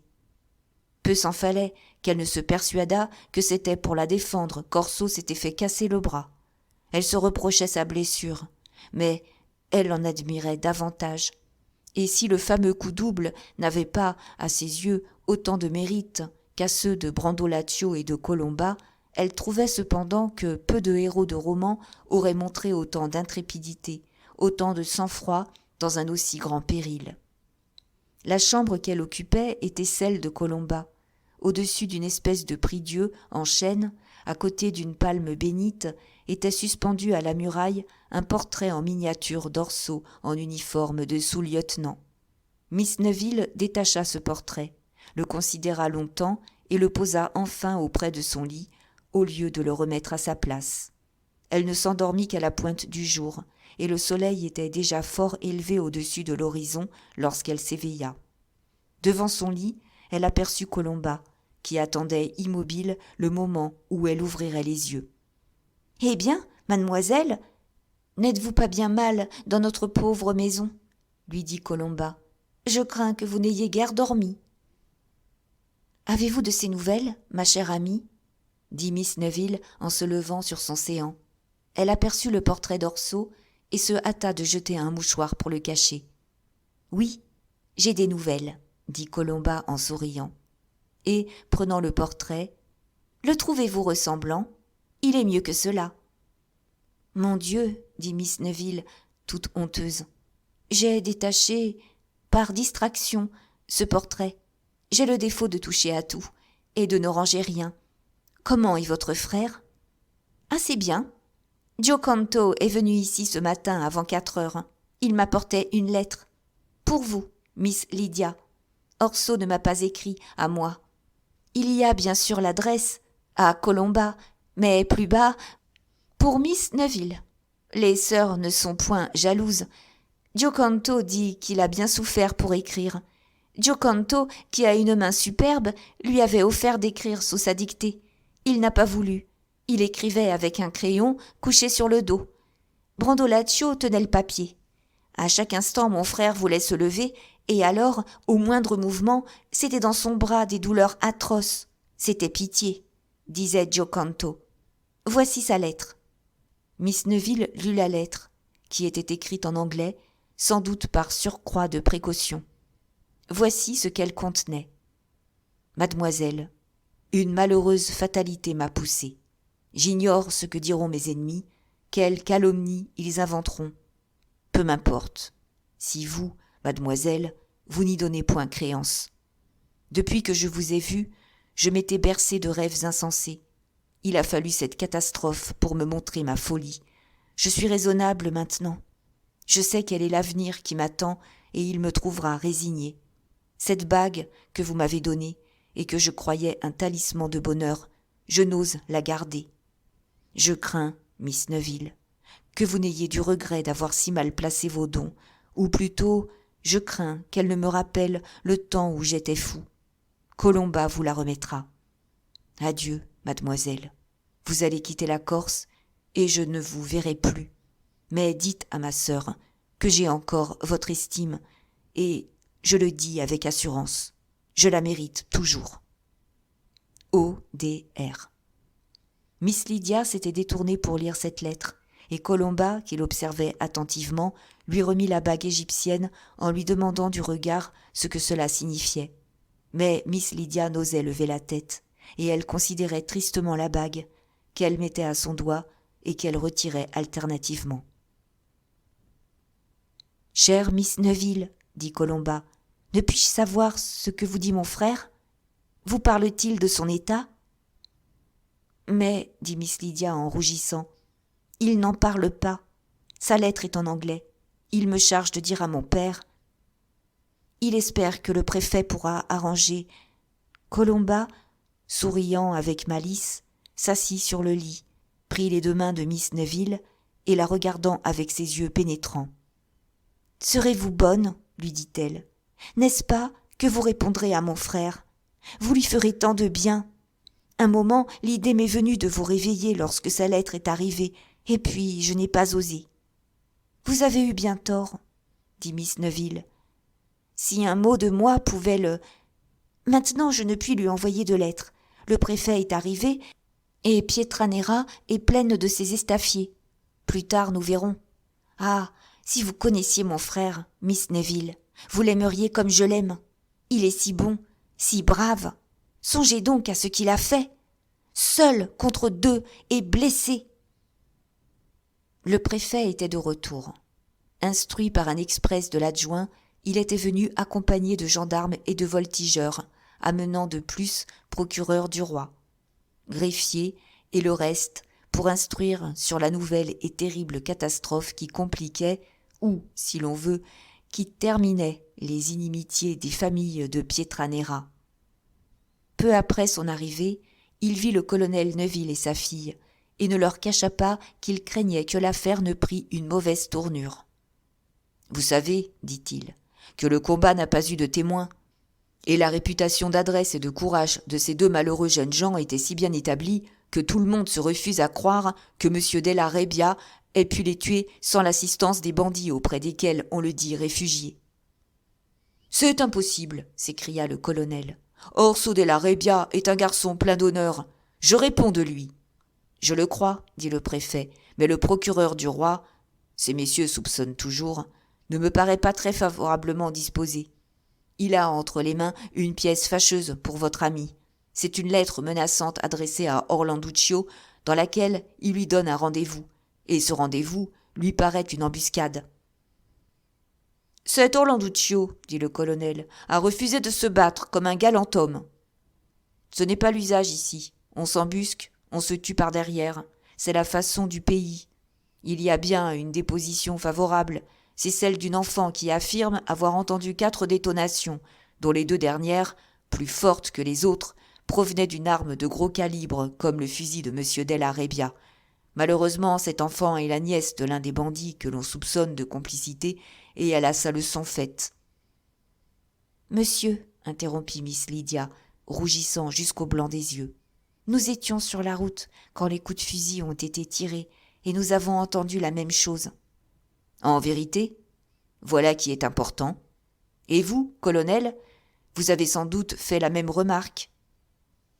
Peu s'en fallait qu'elle ne se persuadât que c'était pour la défendre qu'Orso s'était fait casser le bras. Elle se reprochait sa blessure, mais elle en admirait davantage. Et si le fameux coup double n'avait pas, à ses yeux, autant de mérite qu'à ceux de Brandolaccio et de Colomba, elle trouvait cependant que peu de héros de roman auraient montré autant d'intrépidité, autant de sang-froid dans un aussi grand péril. La chambre qu'elle occupait était celle de Colomba. Au-dessus d'une espèce de prie-dieu en chêne, à côté d'une palme bénite, était suspendu à la muraille un portrait en miniature d'Orso en uniforme de sous-lieutenant. Miss Neville détacha ce portrait, le considéra longtemps et le posa enfin auprès de son lit, au lieu de le remettre à sa place. Elle ne s'endormit qu'à la pointe du jour, et le soleil était déjà fort élevé au-dessus de l'horizon lorsqu'elle s'éveilla. Devant son lit, elle aperçut Colomba, qui attendait immobile le moment où elle ouvrirait les yeux. « Eh bien, mademoiselle, n'êtes-vous pas bien mal dans notre pauvre maison ?» lui dit Colomba. « Je crains que vous n'ayez guère dormi. »« Avez-vous de ces nouvelles, ma chère amie ?» dit Miss Neville en se levant sur son séant. Elle aperçut le portrait d'Orso et se hâta de jeter un mouchoir pour le cacher. « Oui, j'ai des nouvelles, » dit Colomba en souriant. Et, prenant le portrait, « Le trouvez-vous ressemblant ? Il est mieux que cela. »« Mon Dieu, » dit Miss Neville, toute honteuse, « j'ai détaché, par distraction, ce portrait. J'ai le défaut de toucher à tout, et de ne ranger rien. Comment est votre frère ? » ?»« Assez bien. Giocanto est venu ici ce matin avant 4 heures. Il m'apportait une lettre. Pour vous, Miss Lydia. Orso ne m'a pas écrit à moi. Il y a bien sûr l'adresse, à Colomba, mais plus bas, pour Miss Neville. Les sœurs ne sont point jalouses. Giocanto dit qu'il a bien souffert pour écrire. Giocanto, qui a une main superbe, lui avait offert d'écrire sous sa dictée. Il n'a pas voulu. Il écrivait avec un crayon couché sur le dos. Brandolaccio tenait le papier. À chaque instant, mon frère voulait se lever, et alors, au moindre mouvement, c'était dans son bras des douleurs atroces. C'était pitié, disait Giocanto. Voici sa lettre. Miss Neville lut la lettre, qui était écrite en anglais, sans doute par surcroît de précaution. Voici ce qu'elle contenait. Mademoiselle, une malheureuse fatalité m'a poussée. J'ignore ce que diront mes ennemis, quelles calomnies ils inventeront. Peu m'importe, si vous, mademoiselle, vous n'y donnez point créance. Depuis que je vous ai vue, je m'étais bercée de rêves insensés. Il a fallu cette catastrophe pour me montrer ma folie. Je suis raisonnable maintenant. Je sais quel est l'avenir qui m'attend et il me trouvera résignée. Cette bague que vous m'avez donnée et que je croyais un talisman de bonheur, je n'ose la garder. Je crains, Miss Neville, que vous n'ayez du regret d'avoir si mal placé vos dons, ou plutôt, je crains qu'elle ne me rappelle le temps où j'étais fou. Colomba vous la remettra. Adieu, mademoiselle. Vous allez quitter la Corse et je ne vous verrai plus. Mais dites à ma sœur que j'ai encore votre estime et, je le dis avec assurance, je la mérite toujours. O.D.R. Miss Lydia s'était détournée pour lire cette lettre, et Colomba, qui l'observait attentivement, lui remit la bague égyptienne en lui demandant du regard ce que cela signifiait. Mais Miss Lydia n'osait lever la tête, et elle considérait tristement la bague, qu'elle mettait à son doigt et qu'elle retirait alternativement. « Chère Miss Neville, dit Colomba, ne puis-je savoir ce que vous dit mon frère ? Vous parle-t-il de son état ? » Mais, dit Miss Lydia en rougissant, il n'en parle pas. Sa lettre est en anglais. Il me charge de dire à mon père. Il espère que le préfet pourra arranger. Colomba, souriant avec malice, s'assit sur le lit, prit les 2 mains de Miss Neville et la regardant avec ses yeux pénétrants. « Serez-vous bonne, lui dit-elle. N'est-ce pas que vous répondrez à mon frère ? Vous lui ferez tant de bien. Un moment, l'idée m'est venue de vous réveiller lorsque sa lettre est arrivée, et puis je n'ai pas osé. Vous avez eu bien tort, dit Miss Neville. Si un mot de moi pouvait le... Maintenant, je ne puis lui envoyer de lettre. Le préfet est arrivé, et Pietranera est pleine de ses estafiers. Plus tard, nous verrons. Ah, si vous connaissiez mon frère, Miss Neville, vous l'aimeriez comme je l'aime. Il est si bon, Si brave, songez donc à ce qu'il a fait, seul contre 2 et blessé. Le préfet était de retour. Instruit par un express de l'adjoint, il était venu accompagné de gendarmes et de voltigeurs, amenant de plus procureur du roi, greffier et le reste pour instruire sur la nouvelle et terrible catastrophe qui compliquait, ou, si l'on veut, qui terminait les inimitiés des familles de Pietranera. Peu après son arrivée, il vit le colonel Neuville et sa fille, et ne leur cacha pas qu'il craignait que l'affaire ne prît une mauvaise tournure. « Vous savez, dit-il, que le combat n'a pas eu de témoins, et la réputation d'adresse et de courage de ces 2 malheureux jeunes gens était si bien établie que tout le monde se refuse à croire que M. Della Rebbia ait pu les tuer sans l'assistance des bandits auprès desquels on le dit réfugié. »« C'est impossible, s'écria le colonel. Orso Della Rebbia est un garçon plein d'honneur. Je réponds de lui. »« Je le crois, dit le préfet, mais le procureur du roi, ces messieurs soupçonnent toujours, ne me paraît pas très favorablement disposé. Il a entre les mains une pièce fâcheuse pour votre ami. C'est une lettre menaçante adressée à Orlanduccio dans laquelle il lui donne un rendez-vous, et ce rendez-vous lui paraît une embuscade. « Cet Orlanduccio, dit le colonel, a refusé de se battre comme un galant homme. Ce n'est pas l'usage ici. On s'embusque, on se tue par derrière. C'est la façon du pays. Il y a bien une déposition favorable. C'est celle d'une enfant qui affirme avoir entendu 4 détonations, dont les 2 dernières, plus fortes que les autres, provenaient d'une arme de gros calibre comme le fusil de M. Della Rebbia. Malheureusement, cette enfant est la nièce de l'un des bandits que l'on soupçonne de complicité, et elle a sa leçon faite. »« Monsieur, interrompit Miss Lydia, rougissant jusqu'au blanc des yeux, nous étions sur la route quand les coups de fusil ont été tirés, et nous avons entendu la même chose. »« En vérité, voilà qui est important. Et vous, colonel, vous avez sans doute fait la même remarque. »«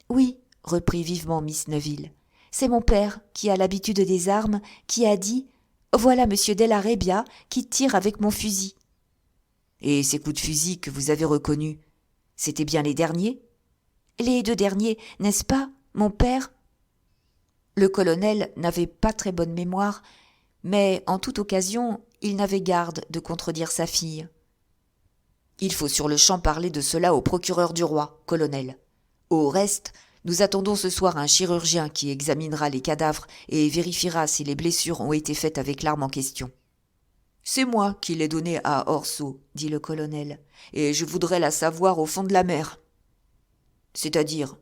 Oui, reprit vivement Miss Neuville. C'est mon père, qui a l'habitude des armes, qui a dit « Voilà M. Della Rebbia qui tire avec mon fusil. » »« Et ces coups de fusil que vous avez reconnus, c'étaient bien les derniers ? » ?»« Les 2 derniers, n'est-ce pas, mon père ?» Le colonel n'avait pas très bonne mémoire, mais en toute occasion, il n'avait garde de contredire sa fille. « Il faut sur-le-champ parler de cela au procureur du roi, colonel. Au reste, nous attendons ce soir un chirurgien qui examinera les cadavres et vérifiera si les blessures ont été faites avec l'arme en question. »« C'est moi qui l'ai donnée à Orso, dit le colonel, et je voudrais la savoir au fond de la mer. C'est-à-dire,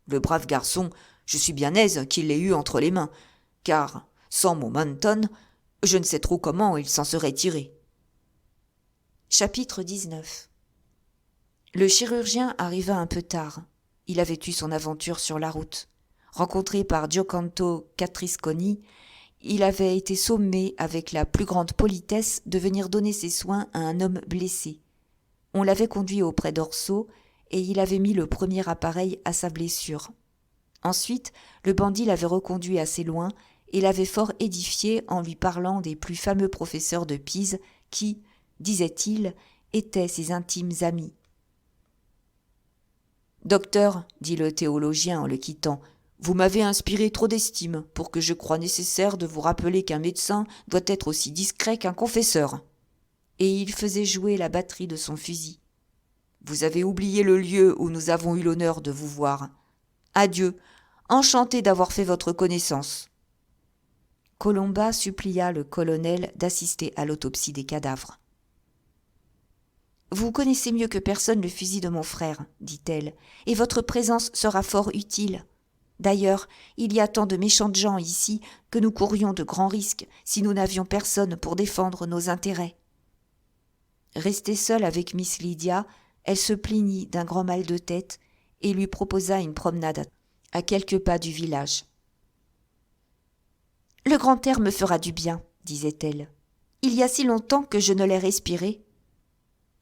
le brave garçon, je suis bien aise qu'il l'ait eu entre les mains, car, sans mon Manton, je ne sais trop comment il s'en serait tiré. » Chapitre 19. Le chirurgien arriva un peu tard. Il avait eu son aventure sur la route. Rencontré par Giocanto Catrisconi, il avait été sommé avec la plus grande politesse de venir donner ses soins à un homme blessé. On l'avait conduit auprès d'Orso et il avait mis le premier appareil à sa blessure. Ensuite, le bandit l'avait reconduit assez loin et l'avait fort édifié en lui parlant des plus fameux professeurs de Pise qui, disait-il, étaient ses intimes amis. « Docteur, dit le théologien en le quittant, vous m'avez inspiré trop d'estime pour que je croie nécessaire de vous rappeler qu'un médecin doit être aussi discret qu'un confesseur. » Et il faisait jouer la batterie de son fusil. « Vous avez oublié le lieu où nous avons eu l'honneur de vous voir. Adieu, enchanté d'avoir fait votre connaissance. » Colomba supplia le colonel d'assister à l'autopsie des cadavres. « Vous connaissez mieux que personne le fusil de mon frère, dit-elle, et votre présence sera fort utile. D'ailleurs, il y a tant de méchantes gens ici que nous courrions de grands risques si nous n'avions personne pour défendre nos intérêts. » Restée seule avec Miss Lydia, elle se plaignit d'un grand mal de tête et lui proposa une promenade à quelques pas du village. « Le grand air me fera du bien, disait-elle. Il y a si longtemps que je ne l'ai respiré. »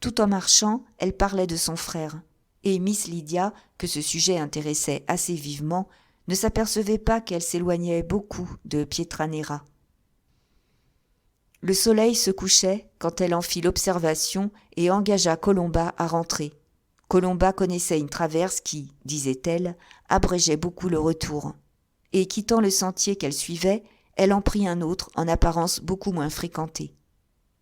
Tout en marchant, elle parlait de son frère, et Miss Lydia, que ce sujet intéressait assez vivement, ne s'apercevait pas qu'elle s'éloignait beaucoup de Pietranera. Le soleil se couchait quand elle en fit l'observation et engagea Colomba à rentrer. Colomba connaissait une traverse qui, disait-elle, abrégeait beaucoup le retour. Et quittant le sentier qu'elle suivait, elle en prit un autre, en apparence beaucoup moins fréquenté.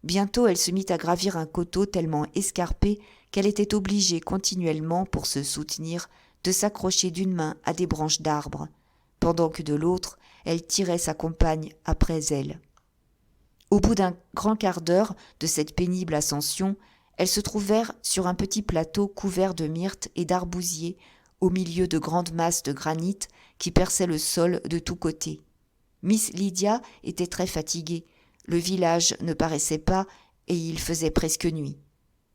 Bientôt elle se mit à gravir un coteau tellement escarpé qu'elle était obligée continuellement, pour se soutenir, de s'accrocher d'une main à des branches d'arbres, pendant que de l'autre, elle tirait sa compagne après elle. Au bout d'un grand quart d'heure de cette pénible ascension, elles se trouvèrent sur un petit plateau couvert de myrtes et d'arbousiers, au milieu de grandes masses de granit qui perçaient le sol de tous côtés. Miss Lydia était très fatiguée, le village ne paraissait pas et il faisait presque nuit.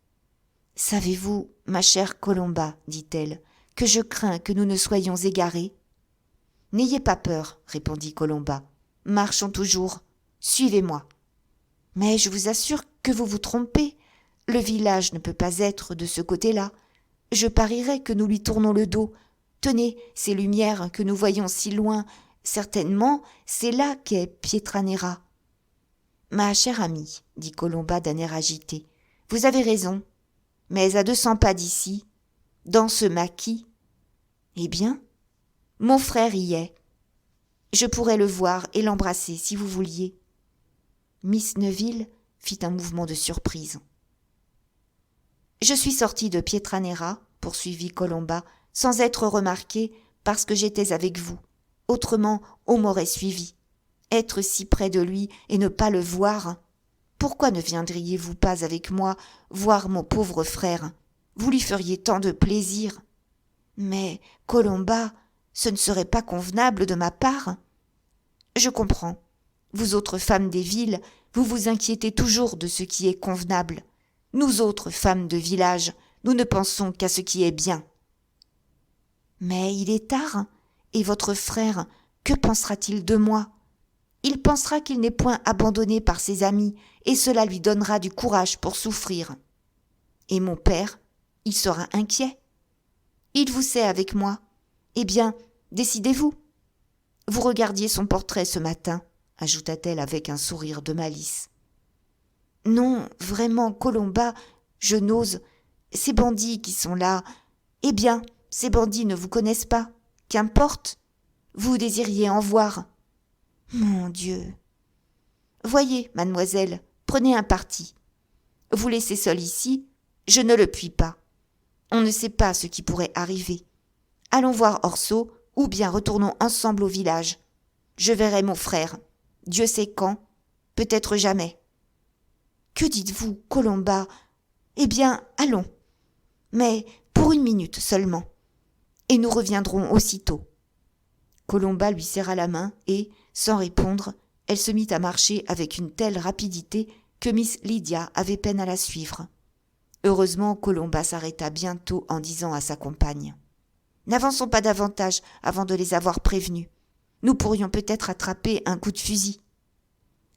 « Savez-vous, ma chère Colomba, dit-elle, que je crains que nous ne soyons égarés ?»« N'ayez pas peur, répondit Colomba. Marchons toujours. Suivez-moi. »« Mais je vous assure que vous vous trompez. Le village ne peut pas être de ce côté-là. Je parierais que nous lui tournons le dos. Tenez, ces lumières que nous voyons si loin, certainement, c'est là qu'est Pietranera. »« Ma chère amie, dit Colomba d'un air agité, vous avez raison. Mais à 200 pas d'ici, dans ce maquis, eh bien, mon frère y est. Je pourrais le voir et l'embrasser si vous vouliez. » Miss Neville fit un mouvement de surprise. « Je suis sortie de Pietranera, poursuivit Colomba, sans être remarquée parce que j'étais avec vous. Autrement, on m'aurait suivi. Être si près de lui et ne pas le voir. Pourquoi ne viendriez-vous pas avec moi voir mon pauvre frère? Vous lui feriez tant de plaisir. Mais, Colomba, ce ne serait pas convenable de ma part. Je comprends. Vous autres femmes des villes, vous vous inquiétez toujours de ce qui est convenable. Nous autres femmes de village, nous ne pensons qu'à ce qui est bien. Mais il est tard, et votre frère, que pensera-t-il de moi? Il pensera qu'il n'est point abandonné par ses amis, et cela lui donnera du courage pour souffrir. Et mon père, il sera inquiet. Il vous sait avec moi. Eh bien, décidez-vous. Vous regardiez son portrait ce matin, ajouta-t-elle avec un sourire de malice. Non, vraiment, Colomba, je n'ose. Ces bandits qui sont là, eh bien, ces bandits ne vous connaissent pas. Qu'importe. Vous désiriez en voir. Mon Dieu. Voyez, mademoiselle, prenez un parti. Vous laissez seule ici, je ne le puis pas. On ne sait pas ce qui pourrait arriver. Allons voir Orso, ou bien retournons ensemble au village. Je verrai mon frère. Dieu sait quand, peut-être jamais. Que dites-vous, Colomba? Eh bien, allons. Mais pour 1 minute seulement. Et nous reviendrons aussitôt. Colomba lui serra la main et, sans répondre, elle se mit à marcher avec une telle rapidité que Miss Lydia avait peine à la suivre. Heureusement, Colomba s'arrêta bientôt en disant à sa compagne « N'avançons pas davantage avant de les avoir prévenus. Nous pourrions peut-être attraper un coup de fusil. »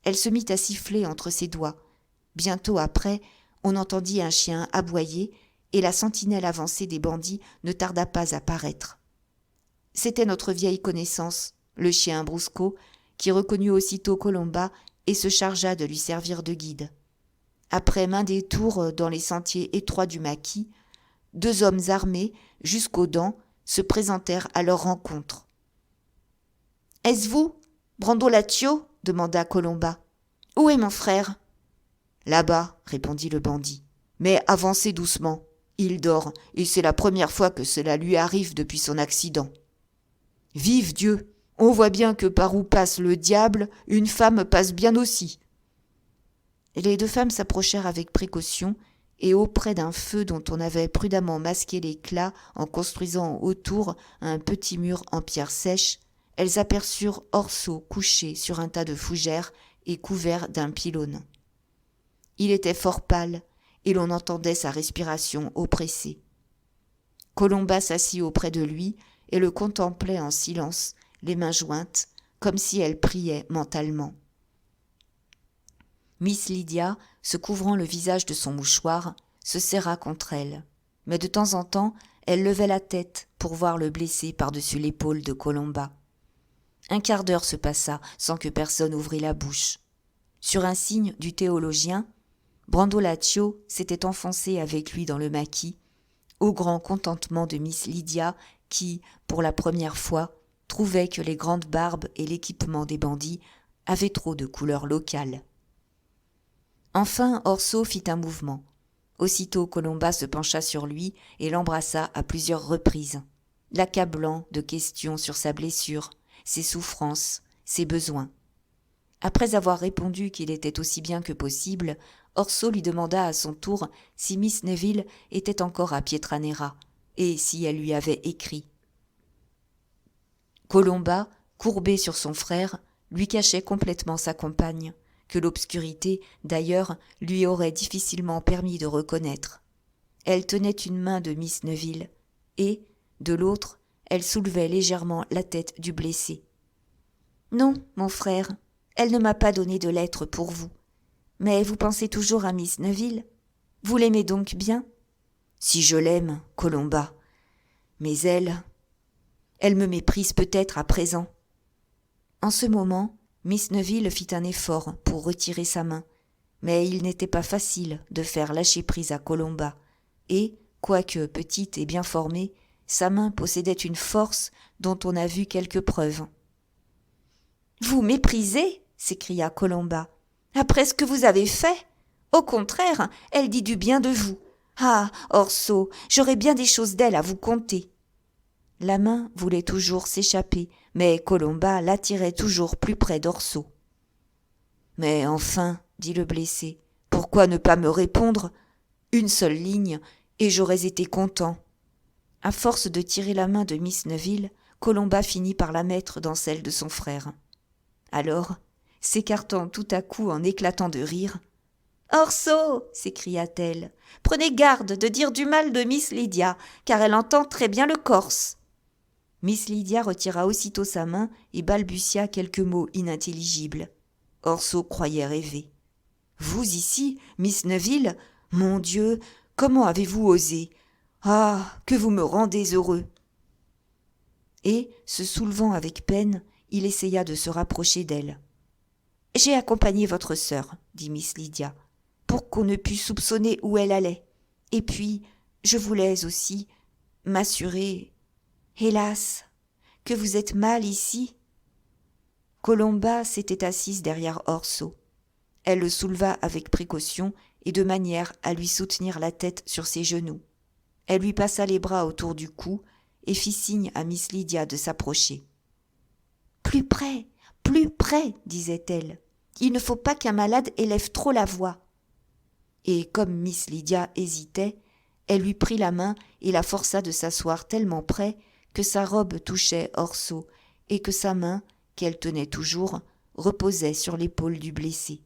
Elle se mit à siffler entre ses doigts. Bientôt après, on entendit un chien aboyer et la sentinelle avancée des bandits ne tarda pas à paraître. C'était notre vieille connaissance, le chien Brusco, qui reconnut aussitôt Colomba et se chargea de lui servir de guide. Après maints détours dans les sentiers étroits du maquis, 2 hommes armés jusqu'aux dents se présentèrent à leur rencontre. « Est-ce vous, Brandolaccio ?» demanda Colomba. « Où est mon frère ?»« Là-bas, » répondit le bandit. « Mais avancez doucement. Il dort, et c'est la première fois que cela lui arrive depuis son accident. » « Vive Dieu! On voit bien que par où passe le diable, une femme passe bien aussi. » Les 2 femmes s'approchèrent avec précaution, et auprès d'un feu dont on avait prudemment masqué l'éclat en construisant autour un petit mur en pierre sèche, elles aperçurent Orso couché sur un tas de fougères et couvert d'un pylône. Il était fort pâle, et l'on entendait sa respiration oppressée. Colomba s'assit auprès de lui et le contemplait en silence, les mains jointes, comme si elle priait mentalement. Miss Lydia, se couvrant le visage de son mouchoir, se serra contre elle. Mais de temps en temps, elle levait la tête pour voir le blessé par-dessus l'épaule de Colomba. Un quart d'heure se passa sans que personne ouvrît la bouche. Sur un signe du théologien, Brandolaccio s'était enfoncé avec lui dans le maquis, au grand contentement de Miss Lydia qui, pour la première fois, trouvait que les grandes barbes et l'équipement des bandits avaient trop de couleur locale. Enfin, Orso fit un mouvement. Aussitôt Colomba se pencha sur lui et l'embrassa à plusieurs reprises, l'accablant de questions sur sa blessure, ses souffrances, ses besoins. Après avoir répondu qu'il était aussi bien que possible, Orso lui demanda à son tour si Miss Neville était encore à Pietranera et si elle lui avait écrit. Colomba, courbé sur son frère, lui cachait complètement sa compagne, que l'obscurité, d'ailleurs, lui aurait difficilement permis de reconnaître. Elle tenait une main de Miss Neville, et, de l'autre, elle soulevait légèrement la tête du blessé. « Non, mon frère, elle ne m'a pas donné de lettre pour vous. Mais vous pensez toujours à Miss Neville? Vous l'aimez donc bien ?»« Si je l'aime, Colomba. Mais elle me méprise peut-être à présent. » En ce moment, Miss Neville fit un effort pour retirer sa main, mais il n'était pas facile de faire lâcher prise à Colomba, et, quoique petite et bien formée, sa main possédait une force dont on a vu quelques preuves. « Vous méprisez ?» s'écria Colomba. « Après ce que vous avez fait ? Au contraire, elle dit du bien de vous. Ah, Orso, j'aurais bien des choses d'elle à vous conter. » La main voulait toujours s'échapper, mais Colomba l'attirait toujours plus près d'Orso. « Mais enfin, dit le blessé, pourquoi ne pas me répondre ? Une seule ligne, et j'aurais été content. » À force de tirer la main de Miss Neville, Colomba finit par la mettre dans celle de son frère. Alors, s'écartant tout à coup en éclatant de rire, « Orso !» s'écria-t-elle, « prenez garde de dire du mal de Miss Lydia, car elle entend très bien le corse. » Miss Lydia retira aussitôt sa main et balbutia quelques mots inintelligibles. Orso croyait rêver. « Vous ici, Miss Neville ? Mon Dieu, comment avez-vous osé ? Ah, que vous me rendez heureux !» Et, se soulevant avec peine, il essaya de se rapprocher d'elle. « J'ai accompagné votre sœur, dit Miss Lydia, pour qu'on ne pût soupçonner où elle allait. Et puis, je voulais aussi m'assurer... Hélas, que vous êtes mal ici !» Colomba s'était assise derrière Orso. Elle le souleva avec précaution et de manière à lui soutenir la tête sur ses genoux. Elle lui passa les bras autour du cou et fit signe à Miss Lydia de s'approcher. « Plus près, disait-elle. « Il ne faut pas qu'un malade élève trop la voix. » Et comme Miss Lydia hésitait, elle lui prit la main et la força de s'asseoir tellement près que sa robe touchait Orso et que sa main, qu'elle tenait toujours, reposait sur l'épaule du blessé.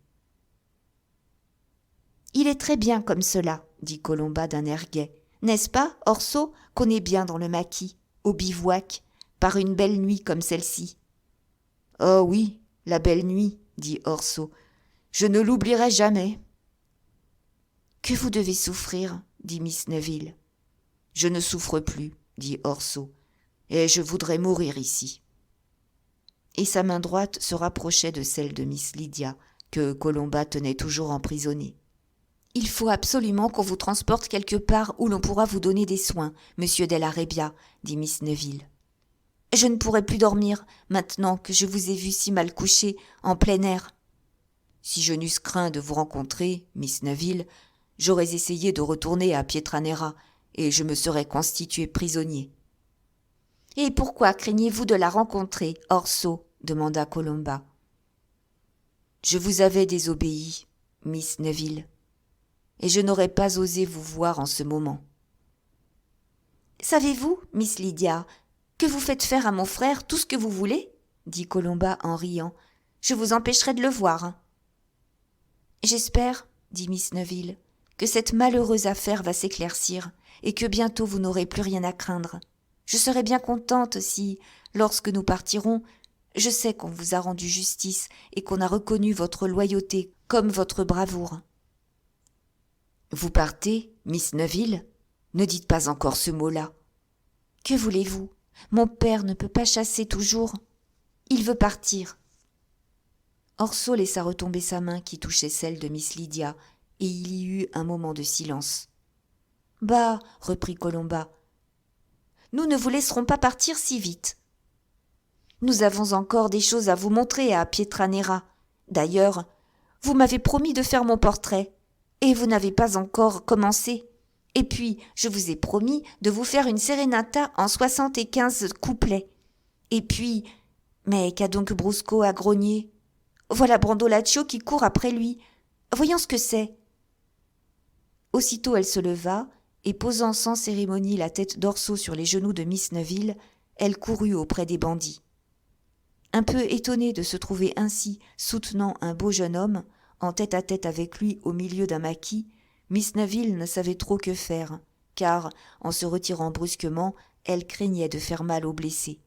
« Il est très bien comme cela, dit Colomba d'un air gai. N'est-ce pas, Orso, qu'on est bien dans le maquis, au bivouac, par une belle nuit comme celle-ci ?»« Oh oui, la belle nuit, dit Orso. Je ne l'oublierai jamais. »« Que vous devez souffrir, dit Miss Neville. »« Je ne souffre plus, dit Orso, et je voudrais mourir ici. » Et sa main droite se rapprochait de celle de Miss Lydia, que Colomba tenait toujours emprisonnée. « Il faut absolument qu'on vous transporte quelque part où l'on pourra vous donner des soins, monsieur Della Rebbia, dit Miss Neville. Je ne pourrai plus dormir, maintenant que je vous ai vu si mal couché, en plein air. Si je n'eusse craint de vous rencontrer, Miss Neville, j'aurais essayé de retourner à Pietranera, et je me serais constitué prisonnier. »« Et pourquoi craignez-vous de la rencontrer, Orso ?» demanda Colomba. « Je vous avais désobéi, Miss Neville, et je n'aurais pas osé vous voir en ce moment. »« Savez-vous, Miss Lydia, que vous faites faire à mon frère tout ce que vous voulez ?» dit Colomba en riant. « Je vous empêcherai de le voir. »« J'espère, dit Miss Neville, que cette malheureuse affaire va s'éclaircir et que bientôt vous n'aurez plus rien à craindre. Je serai bien contente si, lorsque nous partirons, je sais qu'on vous a rendu justice et qu'on a reconnu votre loyauté comme votre bravoure. »« Vous partez, Miss Neville ? Ne dites pas encore ce mot-là. »« Que voulez-vous ? Mon père ne peut pas chasser toujours. Il veut partir. » Orso laissa retomber sa main qui touchait celle de Miss Lydia, et il y eut un moment de silence. Bah, reprit Colomba, nous ne vous laisserons pas partir si vite. Nous avons encore des choses à vous montrer à Pietranera. D'ailleurs, vous m'avez promis de faire mon portrait, et vous n'avez pas encore commencé. Et puis, je vous ai promis de vous faire une serenata en 75 couplets. Et puis, mais qu'a donc Brusco à grogner? Voilà Brandolaccio qui court après lui. Voyons ce que c'est. Aussitôt elle se leva, et posant sans cérémonie la tête d'Orso sur les genoux de Miss Neville, elle courut auprès des bandits. Un peu étonnée de se trouver ainsi soutenant un beau jeune homme, en tête-à-tête avec lui au milieu d'un maquis, Miss Neville ne savait trop que faire, car, en se retirant brusquement, elle craignait de faire mal au blessé.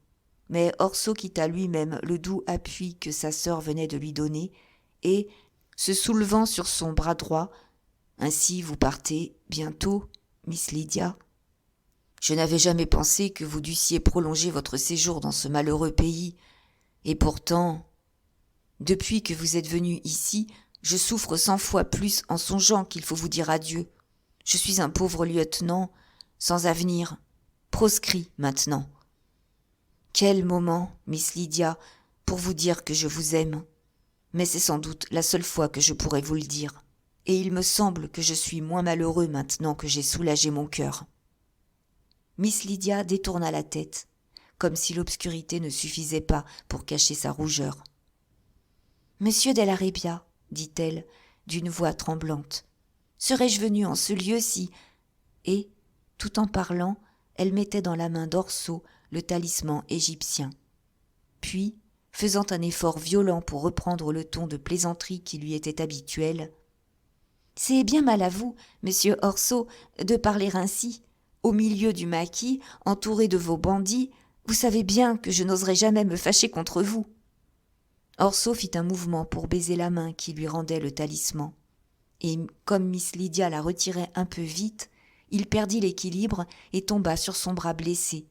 Mais Orso quitta lui-même le doux appui que sa sœur venait de lui donner, et, se soulevant sur son bras droit, « Ainsi vous partez bientôt, Miss Lydia. Je n'avais jamais pensé que vous dussiez prolonger votre séjour dans ce malheureux pays, et pourtant, depuis que vous êtes venue ici, je souffre 100 fois plus en songeant qu'il faut vous dire adieu. Je suis un pauvre lieutenant, sans avenir, proscrit maintenant. Quel moment, Miss Lydia, pour vous dire que je vous aime. Mais c'est sans doute la seule fois que je pourrai vous le dire. Et il me semble que je suis moins malheureux maintenant que j'ai soulagé mon cœur. » Miss Lydia détourna la tête, comme si l'obscurité ne suffisait pas pour cacher sa rougeur. « Monsieur Della Rebbia, dit-elle, d'une voix tremblante, serais-je venue en ce lieu si... » Et, tout en parlant, elle mettait dans la main d'Orso le talisman égyptien. Puis, faisant un effort violent pour reprendre le ton de plaisanterie qui lui était habituel, « C'est bien mal à vous, monsieur Orso, de parler ainsi. Au milieu du maquis, entouré de vos bandits, vous savez bien que je n'oserais jamais me fâcher contre vous. » Orso fit un mouvement pour baiser la main qui lui rendait le talisman. Et comme Miss Lydia la retirait un peu vite, il perdit l'équilibre et tomba sur son bras blessé.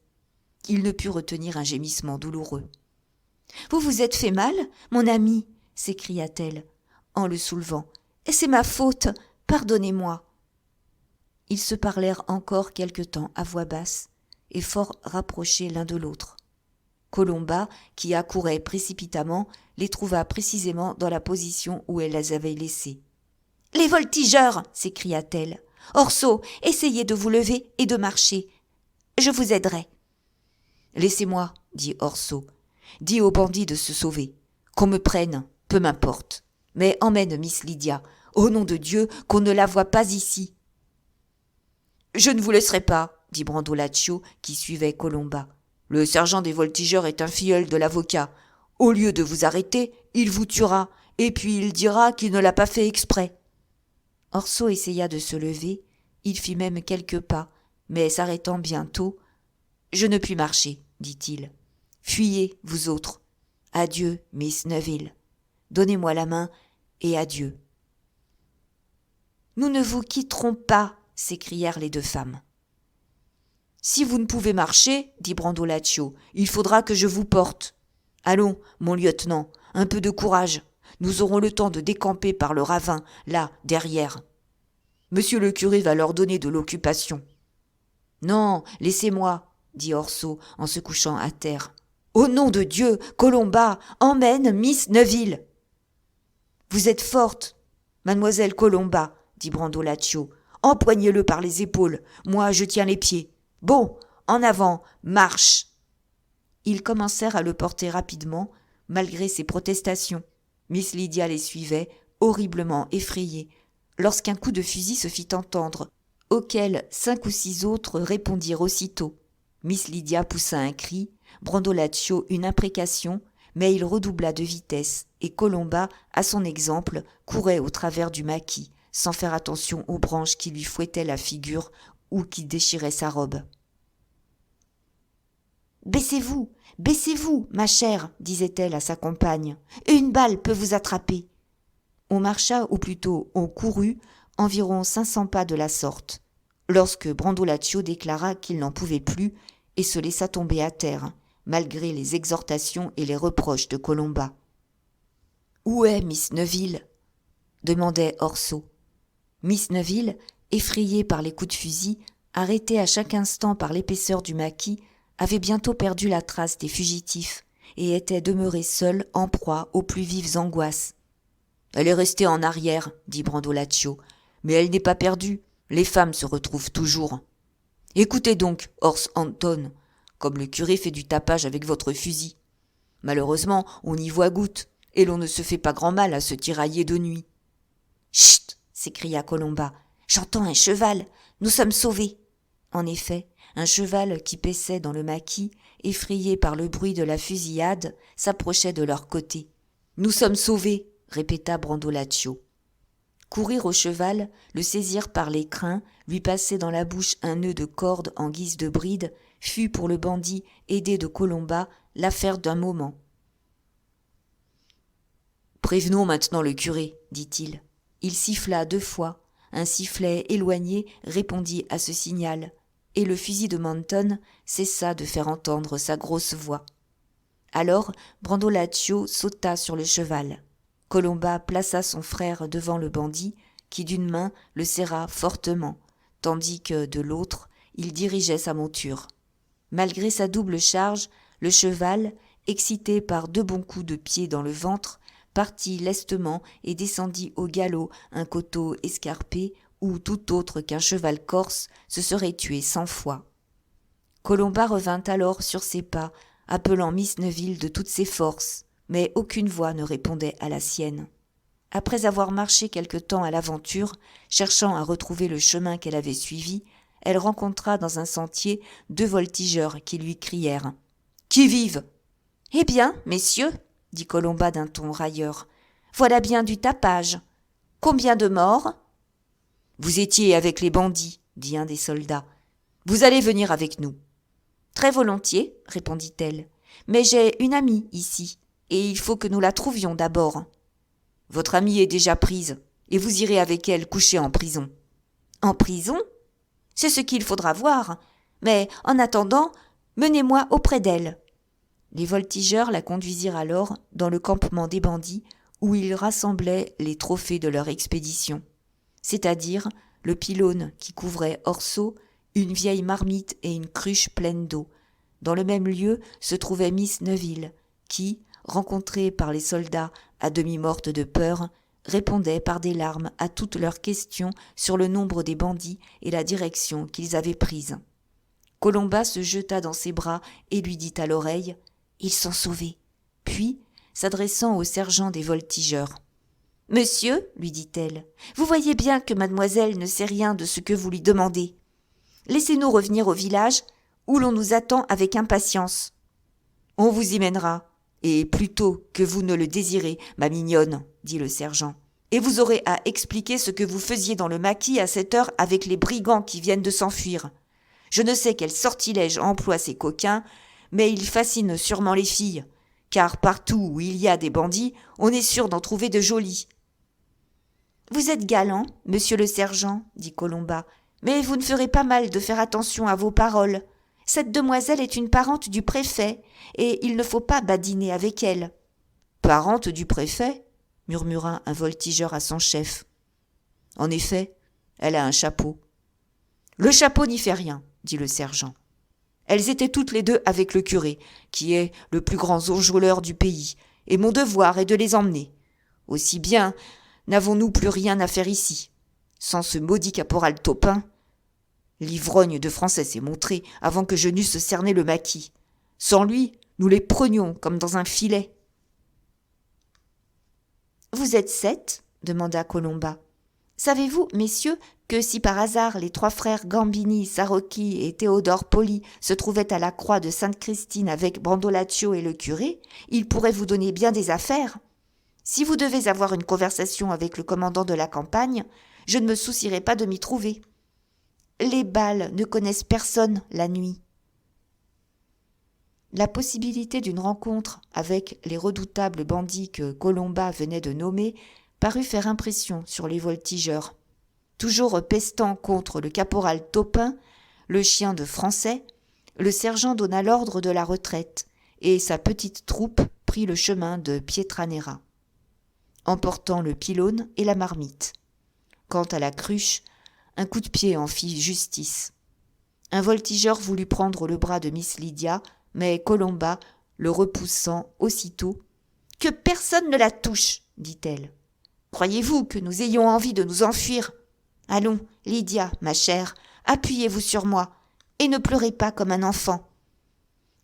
Il ne put retenir un gémissement douloureux. « Vous vous êtes fait mal, mon ami ?» s'écria-t-elle, en le soulevant. « Et c'est ma faute, pardonnez-moi. » Ils se parlèrent encore quelque temps à voix basse et fort rapprochés l'un de l'autre. Colomba, qui accourait précipitamment, les trouva précisément dans la position où elle les avait laissés. « Les voltigeurs !» s'écria-t-elle. « Orso, essayez de vous lever et de marcher. Je vous aiderai. »« Laissez-moi, » dit Orso. « Dis aux bandits de se sauver. Qu'on me prenne, peu m'importe. Mais emmène Miss Lydia. Au nom de Dieu, qu'on ne la voie pas ici. »« Je ne vous laisserai pas, » dit Brandolaccio, qui suivait Colomba. « Le sergent des voltigeurs est un filleul de l'avocat. Au lieu de vous arrêter, il vous tuera, et puis il dira qu'il ne l'a pas fait exprès. » Orso essaya de se lever, il fit même quelques pas, mais s'arrêtant bientôt, « Je ne puis marcher, dit-il. Fuyez, vous autres. Adieu, Miss Neville. Donnez-moi la main, et adieu. » « Nous ne vous quitterons pas, » s'écrièrent les deux femmes. « Si vous ne pouvez marcher, dit Brandolaccio, il faudra que je vous porte. Allons, mon lieutenant, un peu de courage. Nous aurons le temps de décamper par le ravin, là, derrière. Monsieur le curé va leur donner de l'occupation. »« Non, laissez-moi, dit Orso en se couchant à terre. Au nom de Dieu, Colomba, emmène Miss Neville. »« Vous êtes forte, mademoiselle Colomba, dit Brandolaccio. Empoignez-le par les épaules, moi je tiens les pieds. Bon, en avant, marche !» Ils commencèrent à le porter rapidement, malgré ses protestations. Miss Lydia les suivait, horriblement effrayée, lorsqu'un coup de fusil se fit entendre, auquel 5 ou 6 autres répondirent aussitôt. Miss Lydia poussa un cri, Brandolaccio une imprécation, mais il redoubla de vitesse, et Colomba, à son exemple, courait au travers du maquis, sans faire attention aux branches qui lui fouettaient la figure ou qui déchiraient sa robe. « Baissez-vous, ma chère, disait-elle à sa compagne. Une balle peut vous attraper. » On marcha, ou plutôt on courut, environ 500 pas de la sorte, lorsque Brandolaccio déclara qu'il n'en pouvait plus et se laissa tomber à terre, malgré les exhortations et les reproches de Colomba. « Où est Miss Neville ?» demandait Orso. Miss Neville, effrayé par les coups de fusil, arrêté à chaque instant par l'épaisseur du maquis, avait bientôt perdu la trace des fugitifs et était demeuré seul en proie aux plus vives angoisses. « Elle est restée en arrière, dit Brandolaccio, mais elle n'est pas perdue, les femmes se retrouvent toujours. Écoutez donc, Ors Anton, comme le curé fait du tapage avec votre fusil. Malheureusement, on y voit goutte, et l'on ne se fait pas grand mal à se tirailler de nuit. »« Chut !» s'écria Colomba. « J'entends un cheval. Nous sommes sauvés. » En effet, un cheval qui paissait dans le maquis, effrayé par le bruit de la fusillade, s'approchait de leur côté. « Nous sommes sauvés !» répéta Brandolaccio. Courir au cheval, le saisir par les crins, lui passer dans la bouche un nœud de corde en guise de bride, fut pour le bandit, aidé de Colomba, l'affaire d'un moment. « Prévenons maintenant le curé, dit-il. Il siffla 2 fois. Un sifflet éloigné répondit à ce signal, et le fusil de Menton cessa de faire entendre sa grosse voix. Alors Brandolaccio sauta sur le cheval. Colomba plaça son frère devant le bandit, qui d'une main le serra fortement, tandis que de l'autre, il dirigeait sa monture. Malgré sa double charge, le cheval, excité par 2 bons coups de pied dans le ventre, partit lestement et descendit au galop un coteau escarpé où tout autre qu'un cheval corse se serait tué 100 fois. Colomba revint alors sur ses pas, appelant Miss Neville de toutes ses forces, mais aucune voix ne répondait à la sienne. Après avoir marché quelque temps à l'aventure, cherchant à retrouver le chemin qu'elle avait suivi, elle rencontra dans un sentier 2 voltigeurs qui lui crièrent « Qui vive ?» « Eh bien, messieurs, dit Colomba d'un ton railleur, voilà bien du tapage. Combien de morts ? Vous étiez avec les bandits, dit un des soldats. Vous allez venir avec nous. Très volontiers, répondit-elle, mais j'ai une amie ici, et il faut que nous la trouvions d'abord. Votre amie est déjà prise, et vous irez avec elle coucher en prison. En prison ? C'est ce qu'il faudra voir, mais en attendant, menez-moi auprès d'elle. Les voltigeurs la conduisirent alors dans le campement des bandits où ils rassemblaient les trophées de leur expédition, c'est-à-dire le pylône qui couvrait Orso, une vieille marmite et une cruche pleine d'eau. Dans le même lieu se trouvait Miss Neville, qui, rencontrée par les soldats à demi morte de peur, répondait par des larmes à toutes leurs questions sur le nombre des bandits et la direction qu'ils avaient prise. Colomba se jeta dans ses bras et lui dit à l'oreille « Ils sont sauvés !» Puis, s'adressant au sergent des voltigeurs, « Monsieur, lui dit-elle, vous voyez bien que mademoiselle ne sait rien de ce que vous lui demandez. Laissez-nous revenir au village, où l'on nous attend avec impatience. »« On vous y mènera, et plus tôt que vous ne le désirez, ma mignonne, dit le sergent. Et vous aurez à expliquer ce que vous faisiez dans le maquis à cette heure avec les brigands qui viennent de s'enfuir. Je ne sais quel sortilège emploient ces coquins, mais ils fascinent sûrement les filles, car partout où il y a des bandits, on est sûr d'en trouver de jolis. »« Vous êtes galant, monsieur le sergent, dit Colomba, mais vous ne ferez pas mal de faire attention à vos paroles. Cette demoiselle est une parente du préfet, et il ne faut pas badiner avec elle. »« Parente du préfet ?» murmura un voltigeur à son chef. « En effet, elle a un chapeau. »« Le chapeau n'y fait rien, dit le sergent. Elles étaient toutes les 2 avec le curé, qui est le plus grand enjôleur du pays, et mon devoir est de les emmener. Aussi bien n'avons-nous plus rien à faire ici. Sans ce maudit caporal Topin, l'ivrogne de Français s'est montré avant que je n'eusse cerné le maquis. Sans lui, nous les prenions comme dans un filet. »« Vous êtes 7 ? demanda Colomba. Savez-vous, messieurs, que si par hasard les 3 frères Gambini, Sarocchi et Théodore Poli se trouvaient à la croix de Sainte-Christine avec Brandolaccio et le curé, ils pourraient vous donner bien des affaires. Si vous devez avoir une conversation avec le commandant de la campagne, je ne me soucierai pas de m'y trouver. Les balles ne connaissent personne la nuit. » La possibilité d'une rencontre avec les redoutables bandits que Colomba venait de nommer parut faire impression sur les voltigeurs. Toujours pestant contre le caporal Topin, le chien de Français, le sergent donna l'ordre de la retraite et sa petite troupe prit le chemin de Pietranera, emportant le pylône et la marmite. Quant à la cruche, Un coup de pied en fit justice. Un voltigeur voulut prendre le bras de Miss Lydia, mais Colomba, le repoussant aussitôt, « Que personne ne la touche !» dit-elle. « Croyez-vous que nous ayons envie de nous enfuir ? Allons, Lydia, ma chère, appuyez-vous sur moi, et ne pleurez pas comme un enfant.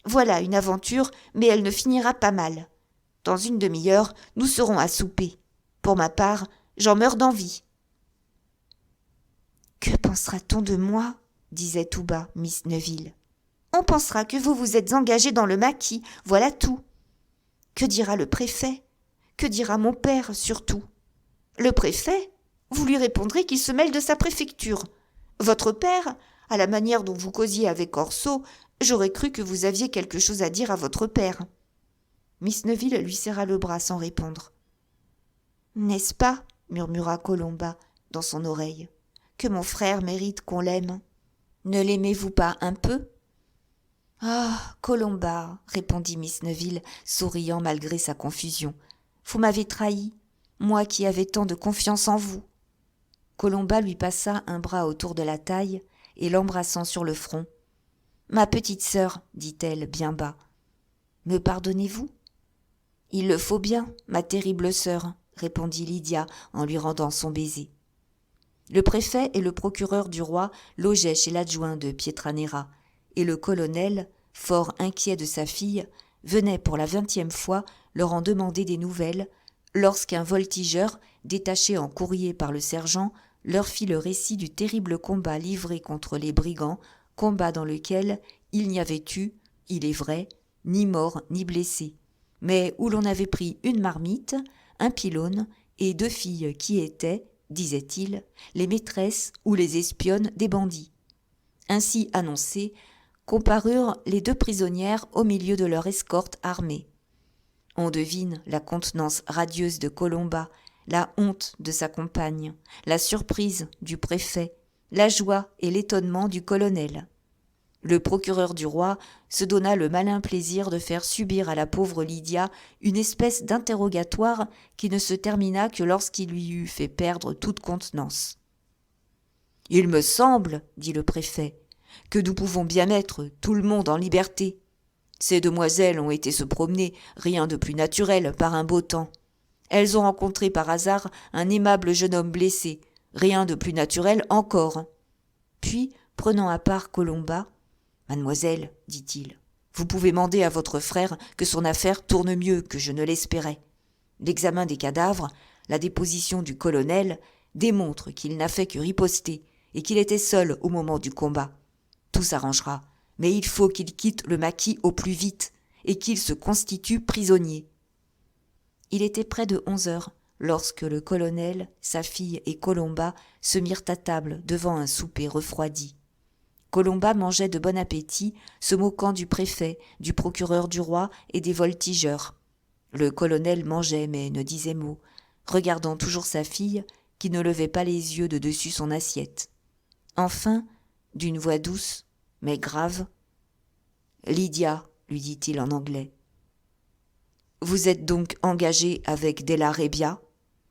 Voilà une aventure, mais elle ne finira pas mal. Dans une demi-heure, nous serons à souper. Pour ma part, j'en meurs d'envie. » « Que pensera-t-on de moi ?» disait tout bas Miss Neville. « On pensera que vous vous êtes engagé dans le maquis, voilà tout. Que dira le préfet ? Que dira mon père, surtout ? Le préfet ? Vous lui répondrez qu'il se mêle de sa préfecture. Votre père, à la manière dont vous causiez avec Orso, j'aurais cru que vous aviez quelque chose à dire à votre père. » Miss Neville lui serra le bras sans répondre. « N'est-ce pas, murmura Colomba dans son oreille, que mon frère mérite qu'on l'aime ? Ne l'aimez-vous pas un peu ? » « Ah, Colomba, répondit Miss Neville, souriant malgré sa confusion, vous m'avez trahi, moi qui avais tant de confiance en vous. » Colomba lui passa un bras autour de la taille et l'embrassant sur le front. « Ma petite sœur, dit-elle bien bas, me pardonnez-vous ? » « Il le faut bien, ma terrible sœur, répondit Lydia en lui rendant son baiser. Le préfet et le procureur du roi logeaient chez l'adjoint de Pietranera, et le colonel, fort inquiet de sa fille, venait pour la 20e fois leur en demander des nouvelles, lorsqu'un voltigeur, détaché en courrier par le sergent, leur fit le récit du terrible combat livré contre les brigands, combat dans lequel il n'y avait eu, il est vrai, ni mort ni blessé, mais où l'on avait pris une marmite, un pylône et 2 filles qui étaient, disait-il, les maîtresses ou les espionnes des bandits. Ainsi annoncés, comparurent les 2 prisonnières au milieu de leur escorte armée. On devine la contenance radieuse de Colomba, la honte de sa compagne, la surprise du préfet, la joie et l'étonnement du colonel. Le procureur du roi se donna le malin plaisir de faire subir à la pauvre Lydia une espèce d'interrogatoire qui ne se termina que lorsqu'il lui eut fait perdre toute contenance. « Il me semble, dit le préfet, que nous pouvons bien mettre tout le monde en liberté. Ces demoiselles ont été se promener, rien de plus naturel, par un beau temps. Elles ont rencontré par hasard un aimable jeune homme blessé, rien de plus naturel encore. » Puis, prenant à part Colomba, « Mademoiselle, dit-il, vous pouvez mander à votre frère que son affaire tourne mieux que je ne l'espérais. L'examen des cadavres, la déposition du colonel, démontrent qu'il n'a fait que riposter et qu'il était seul au moment du combat. Tout s'arrangera, mais il faut qu'il quitte le maquis au plus vite et qu'il se constitue prisonnier. » Il était près de 11 heures lorsque le colonel, sa fille et Colomba se mirent à table devant un souper refroidi. Colomba mangeait de bon appétit, se moquant du préfet, du procureur du roi et des voltigeurs. Le colonel mangeait mais ne disait mot, regardant toujours sa fille qui ne levait pas les yeux de dessus son assiette. Enfin, d'une voix douce, mais grave, « Lydia, lui dit-il en anglais, vous êtes donc engagée avec Della Rebbia ? »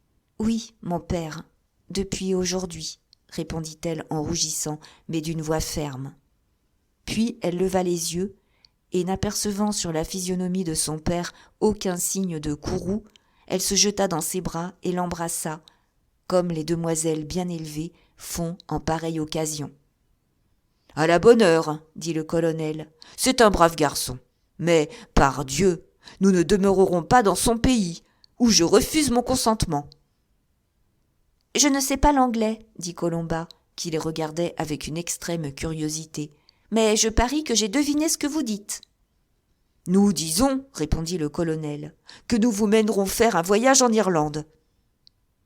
« Oui, mon père, depuis aujourd'hui, » répondit-elle en rougissant, mais d'une voix ferme. Puis elle leva les yeux, et n'apercevant sur la physionomie de son père aucun signe de courroux, elle se jeta dans ses bras et l'embrassa, comme les demoiselles bien élevées font en pareille occasion. « À la bonne heure, dit le colonel, c'est un brave garçon, mais, par Dieu, nous ne demeurerons pas dans son pays, où je refuse mon consentement. » « Je ne sais pas l'anglais, dit Colomba, qui les regardait avec une extrême curiosité, mais je parie que j'ai deviné ce que vous dites. »« Nous disons, répondit le colonel, que nous vous mènerons faire un voyage en Irlande. »«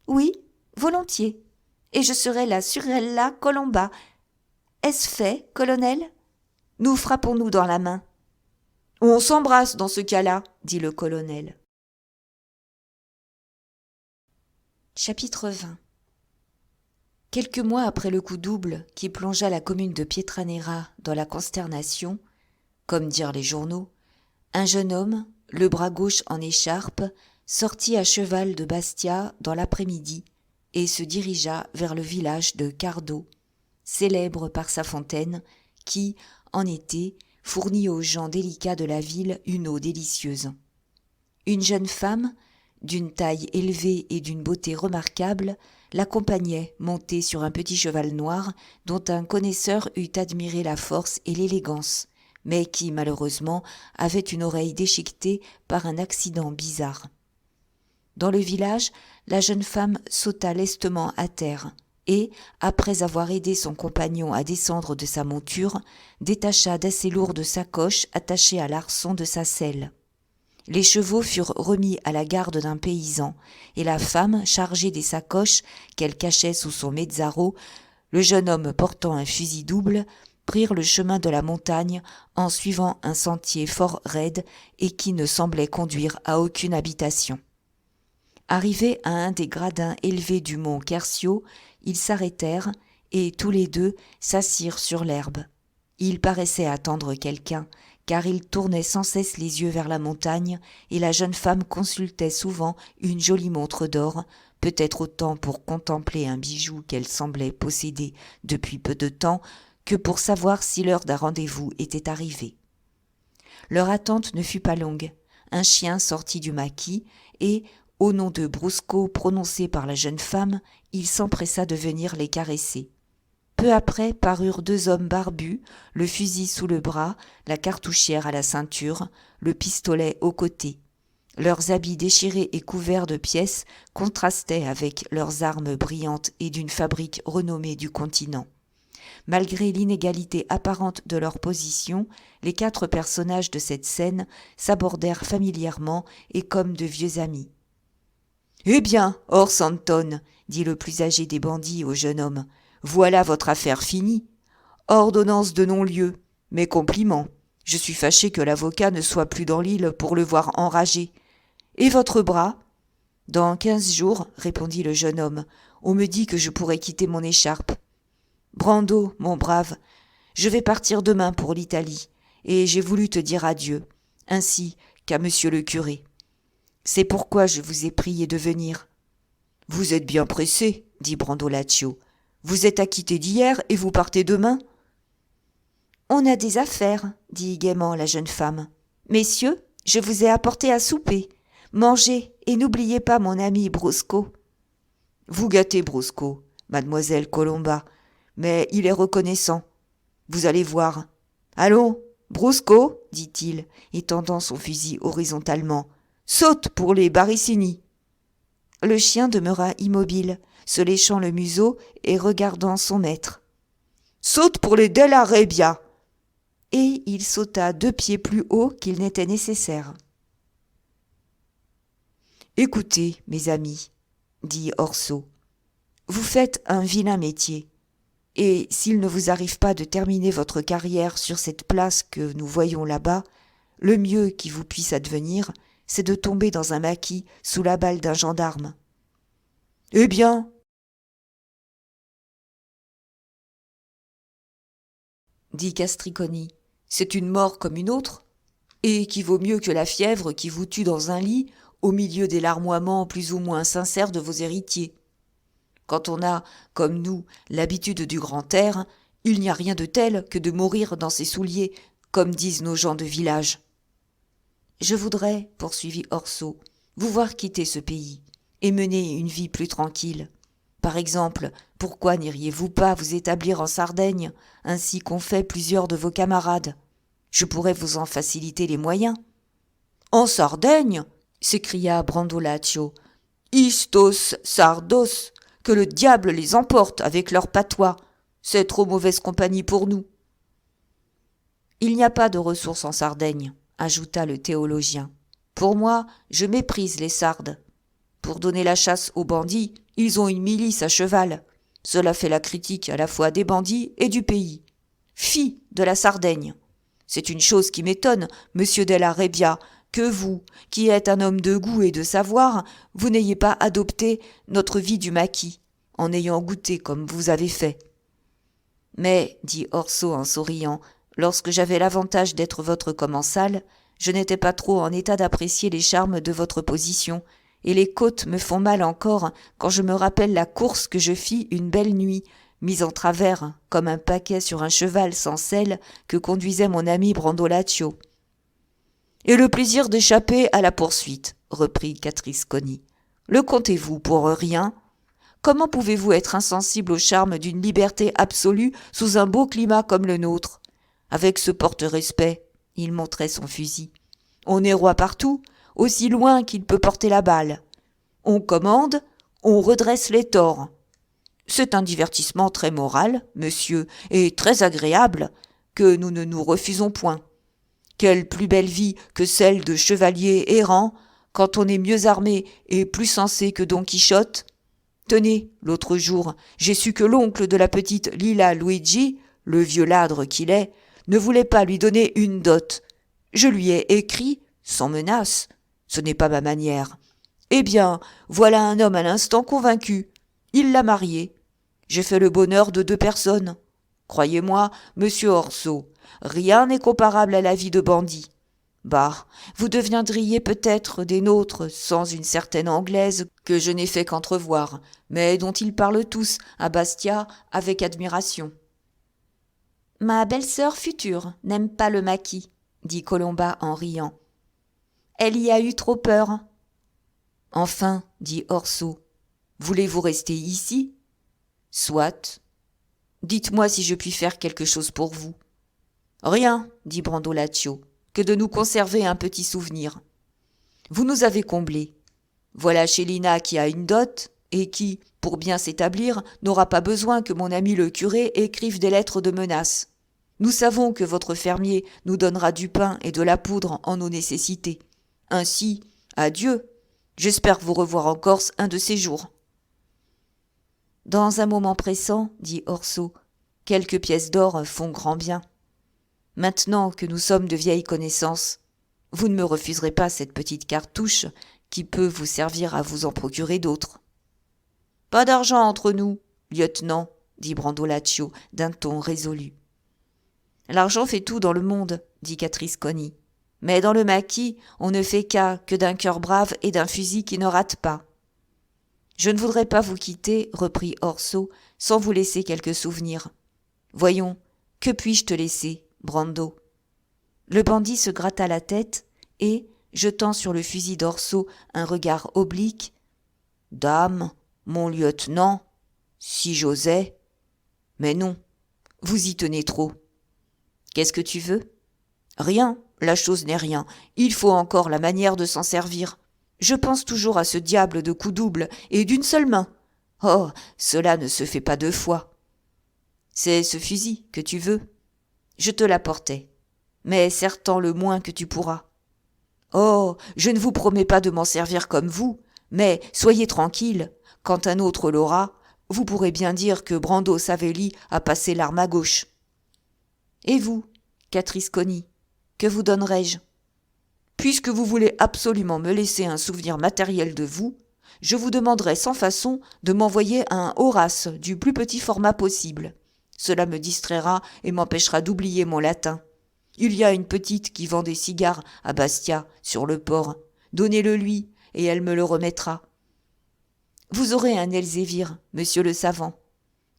Oui, volontiers, et je serai la Surella Colomba. Est-ce fait, colonel ? Nous frappons-nous dans la main. »« On s'embrasse dans ce cas-là, dit le colonel. » Chapitre 20. Quelques mois après le coup double qui plongea la commune de Pietranera dans la consternation, comme dirent les journaux, un jeune homme, le bras gauche en écharpe, sortit à cheval de Bastia dans l'après-midi et se dirigea vers le village de Cardo, célèbre par sa fontaine, qui, en été, fournit aux gens délicats de la ville une eau délicieuse. Une jeune femme, d'une taille élevée et d'une beauté remarquable, l'accompagnait montée sur un petit cheval noir dont un connaisseur eût admiré la force et l'élégance, mais qui, malheureusement, avait une oreille déchiquetée par un accident bizarre. Dans le village, la jeune femme sauta lestement à terre et, après avoir aidé son compagnon à descendre de sa monture, détacha d'assez lourdes sacoches attachées à l'arçon de sa selle. Les chevaux furent remis à la garde d'un paysan, et la femme, chargée des sacoches qu'elle cachait sous son mezzaro, le jeune homme portant un fusil double, prirent le chemin de la montagne en suivant un sentier fort raide et qui ne semblait conduire à aucune habitation. Arrivés à un des gradins élevés du mont Quercio, ils s'arrêtèrent et tous les deux s'assirent sur l'herbe. Ils paraissaient attendre quelqu'un, car ils tournaient sans cesse les yeux vers la montagne, et la jeune femme consultait souvent une jolie montre d'or, peut-être autant pour contempler un bijou qu'elle semblait posséder depuis peu de temps, que pour savoir si l'heure d'un rendez-vous était arrivée. Leur attente ne fut pas longue. Un chien sortit du maquis, et, au nom de Brusco prononcé par la jeune femme, il s'empressa de venir les caresser. Peu après parurent deux hommes barbus, le fusil sous le bras, la cartouchière à la ceinture, le pistolet au côté. Leurs habits déchirés et couverts de pièces contrastaient avec leurs armes brillantes et d'une fabrique renommée du continent. Malgré l'inégalité apparente de leur position, les quatre personnages de cette scène s'abordèrent familièrement et comme de vieux amis. « Eh bien, Ors Anton, dit le plus âgé des bandits au jeune homme, voilà votre affaire finie. Ordonnance de non-lieu, mes compliments. Je suis fâché que l'avocat ne soit plus dans l'île pour le voir enragé. Et votre bras ? Dans 15 jours, répondit le jeune homme, on me dit que je pourrais quitter mon écharpe. Brando, mon brave, je vais partir demain pour l'Italie, et j'ai voulu te dire adieu, ainsi qu'à monsieur le curé. C'est pourquoi je vous ai prié de venir. Vous êtes bien pressé, dit Brandolaccio. Vous êtes acquitté d'hier et vous partez demain ? On a des affaires, dit gaiement la jeune femme. Messieurs, je vous ai apporté à souper. Mangez et n'oubliez pas mon ami Brusco. Vous gâtez Brusco, mademoiselle Colomba, mais il est reconnaissant. Vous allez voir. Allons, Brusco, dit-il, étendant son fusil horizontalement. Saute pour les Barricini. Le chien demeura immobile, se léchant le museau et regardant son maître. « Saute pour les Della Rebbia !» Et il sauta 2 pieds plus haut qu'il n'était nécessaire. « Écoutez, mes amis, dit Orso, vous faites un vilain métier, et s'il ne vous arrive pas de terminer votre carrière sur cette place que nous voyons là-bas, le mieux qui vous puisse advenir, c'est de tomber dans un maquis sous la balle d'un gendarme. Eh bien, dit Castriconi, c'est une mort comme une autre, et qui vaut mieux que la fièvre qui vous tue dans un lit au milieu des larmoiements plus ou moins sincères de vos héritiers. Quand on a, comme nous, l'habitude du grand air, il n'y a rien de tel que de mourir dans ses souliers, comme disent nos gens de village. Je voudrais, poursuivit Orso, vous voir quitter ce pays et mener une vie plus tranquille. Par exemple, pourquoi n'iriez-vous pas vous établir en Sardaigne, ainsi qu'ont fait plusieurs de vos camarades ? Je pourrais vous en faciliter les moyens. En Sardaigne ? S'écria Brandolaccio. Istos sardos, que le diable les emporte avec leur patois. C'est trop mauvaise compagnie pour nous. Il n'y a pas de ressources en Sardaigne, ajouta le théologien. Pour moi, je méprise les Sardes. Pour donner la chasse aux bandits, ils ont une milice à cheval. Cela fait la critique à la fois des bandits et du pays. Fi de la Sardaigne. C'est une chose qui m'étonne, monsieur Della Rebbia, que vous, qui êtes un homme de goût et de savoir, vous n'ayez pas adopté notre vie du maquis, en ayant goûté comme vous avez fait. Mais, dit Orso en souriant, lorsque j'avais l'avantage d'être votre commensal, je n'étais pas trop en état d'apprécier les charmes de votre position, et les côtes me font mal encore quand je me rappelle la course que je fis une belle nuit, mis en travers comme un paquet sur un cheval sans selle que conduisait mon ami Brandolaccio. « Et le plaisir d'échapper à la poursuite, reprit Catrisconi. Le comptez-vous pour rien ? Comment pouvez-vous être insensible au charme d'une liberté absolue sous un beau climat comme le nôtre ? Avec ce porte-respect, il montrait son fusil. On est roi partout, aussi loin qu'il peut porter la balle. On commande, on redresse les torts. C'est un divertissement très moral, monsieur, et très agréable, que nous ne nous refusons point. Quelle plus belle vie que celle de chevalier errant, quand on est mieux armé et plus sensé que Don Quichotte ? Tenez, l'autre jour, j'ai su que l'oncle de la petite Lilla Luigi, le vieux ladre qu'il est, ne voulait pas lui donner une dot. Je lui ai écrit, sans menace, ce n'est pas ma manière. Eh bien, voilà un homme à l'instant convaincu. Il l'a mariée. J'ai fait le bonheur de 2 personnes. Croyez-moi, monsieur Orso, rien n'est comparable à la vie de bandit. Bah, vous deviendriez peut-être des nôtres sans une certaine Anglaise que je n'ai fait qu'entrevoir, mais dont ils parlent tous à Bastia avec admiration. « Ma belle-sœur future n'aime pas le maquis, » dit Colomba en riant. « Elle y a eu trop peur. »« Enfin, » dit Orso, « voulez-vous rester ici ? » ?»« Soit. Dites-moi si je puis faire quelque chose pour vous. »« Rien, » dit Brandolaccio, « que de nous conserver un petit souvenir. Vous nous avez comblés. Voilà Chélina qui a une dot et qui, pour bien s'établir, n'aura pas besoin que mon ami le curé écrive des lettres de menace. Nous savons que votre fermier nous donnera du pain et de la poudre en nos nécessités. Ainsi, adieu. J'espère vous revoir en Corse un de ces jours. » « Dans un moment pressant, dit Orso, quelques pièces d'or font grand bien. Maintenant que nous sommes de vieilles connaissances, vous ne me refuserez pas cette petite cartouche qui peut vous servir à vous en procurer d'autres. »« Pas d'argent entre nous, lieutenant, » dit Brandolaccio d'un ton résolu. « L'argent fait tout dans le monde, » dit Catrisconi. « Mais dans le maquis, on ne fait cas que d'un cœur brave et d'un fusil qui ne rate pas. » « Je ne voudrais pas vous quitter, » reprit Orso, « sans vous laisser quelques souvenirs. Voyons, que puis-je te laisser, Brando ?» Le bandit se gratta la tête et, jetant sur le fusil d'Orso un regard oblique, « Dame, mon lieutenant, si j'osais. Mais non, vous y tenez trop. Qu'est-ce que tu veux ? Rien, la chose n'est rien. Il faut encore la manière de s'en servir. Je pense toujours à ce diable de coup double et d'une seule main. Oh, cela ne se fait pas 2 fois. C'est ce fusil que tu veux ? Je te l'apportais, mais serre-t'en le moins que tu pourras. Oh, je ne vous promets pas de m'en servir comme vous, mais soyez tranquille, quand un autre l'aura, vous pourrez bien dire que Brando Savelli a passé l'arme à gauche. Et vous, Catrisconi, que vous donnerais-je ? Puisque vous voulez absolument me laisser un souvenir matériel de vous, je vous demanderai sans façon de m'envoyer un Horace du plus petit format possible. Cela me distraira et m'empêchera d'oublier mon latin. Il y a une petite qui vend des cigares à Bastia, sur le port. Donnez-le lui, et elle me le remettra. Vous aurez un Elzévir, monsieur le savant.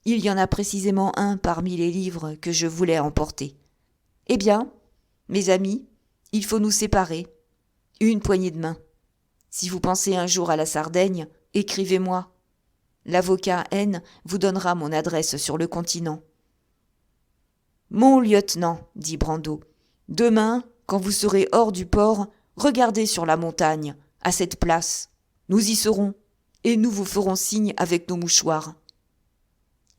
Il y en a précisément un parmi les livres que je voulais emporter. Eh bien, mes amis, il faut nous séparer. Une poignée de main. Si vous pensez un jour à la Sardaigne, écrivez-moi. L'avocat N vous donnera mon adresse sur le continent. Mon lieutenant, dit Brando, demain, quand vous serez hors du port, regardez sur la montagne, à cette place. Nous y serons, et nous vous ferons signe avec nos mouchoirs.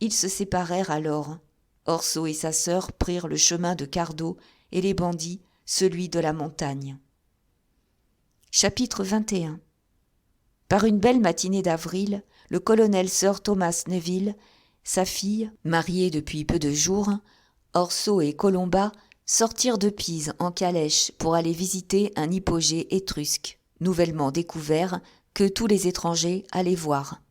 Ils se séparèrent alors. Orso et sa sœur prirent le chemin de Cardo et les bandits celui de la montagne. Chapitre 21. Par une belle matinée d'avril, le colonel Sir Thomas Neville, sa fille, mariée depuis peu de jours, Orso et Colomba sortirent de Pise en calèche pour aller visiter un hypogée étrusque, nouvellement découvert, que tous les étrangers allaient voir.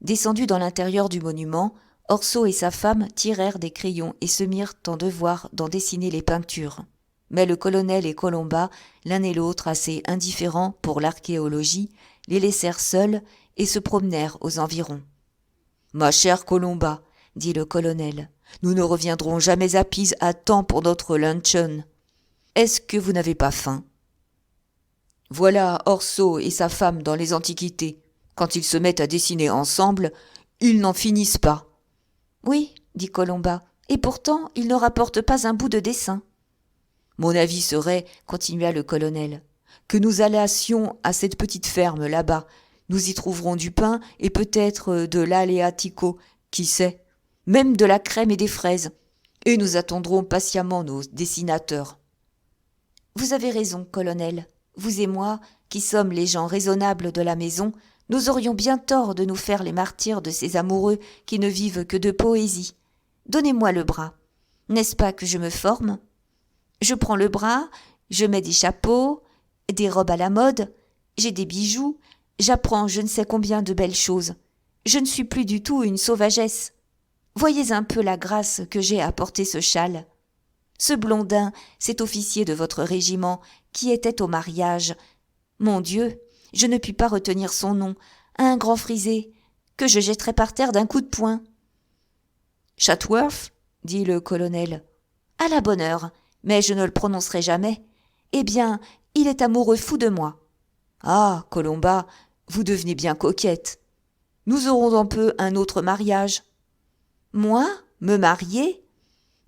Descendus dans l'intérieur du monument, Orso et sa femme tirèrent des crayons et se mirent en devoir d'en dessiner les peintures. Mais le colonel et Colomba, l'un et l'autre assez indifférents pour l'archéologie, les laissèrent seuls et se promenèrent aux environs. « Ma chère Colomba, dit le colonel. Nous ne reviendrons jamais à Pise à temps pour notre luncheon. Est-ce que vous n'avez pas faim ? Voilà Orso et sa femme dans les Antiquités. Quand ils se mettent à dessiner ensemble, ils n'en finissent pas. Oui, dit Colomba, et pourtant ils ne rapportent pas un bout de dessin. Mon avis serait, continua le colonel, que nous allassions à cette petite ferme là-bas. Nous y trouverons du pain et peut-être de l'aleatico, qui sait, même de la crème et des fraises, et nous attendrons patiemment nos dessinateurs. Vous avez raison, colonel. Vous et moi, qui sommes les gens raisonnables de la maison, nous aurions bien tort de nous faire les martyrs de ces amoureux qui ne vivent que de poésie. Donnez-moi le bras. N'est-ce pas que je me forme ? Je prends le bras, je mets des chapeaux, des robes à la mode, j'ai des bijoux, j'apprends je ne sais combien de belles choses. Je ne suis plus du tout une sauvagesse. Voyez un peu la grâce que j'ai à porter ce châle. Ce blondin, cet officier de votre régiment, qui était au mariage. Mon Dieu, je ne puis pas retenir son nom, un grand frisé, que je jetterais par terre d'un coup de poing. Chatsworth, dit le colonel. À la bonne heure, mais je ne le prononcerai jamais. Eh bien, il est amoureux fou de moi. Ah, Colomba, vous devenez bien coquette. Nous aurons un peu un autre mariage. Moi, me marier ?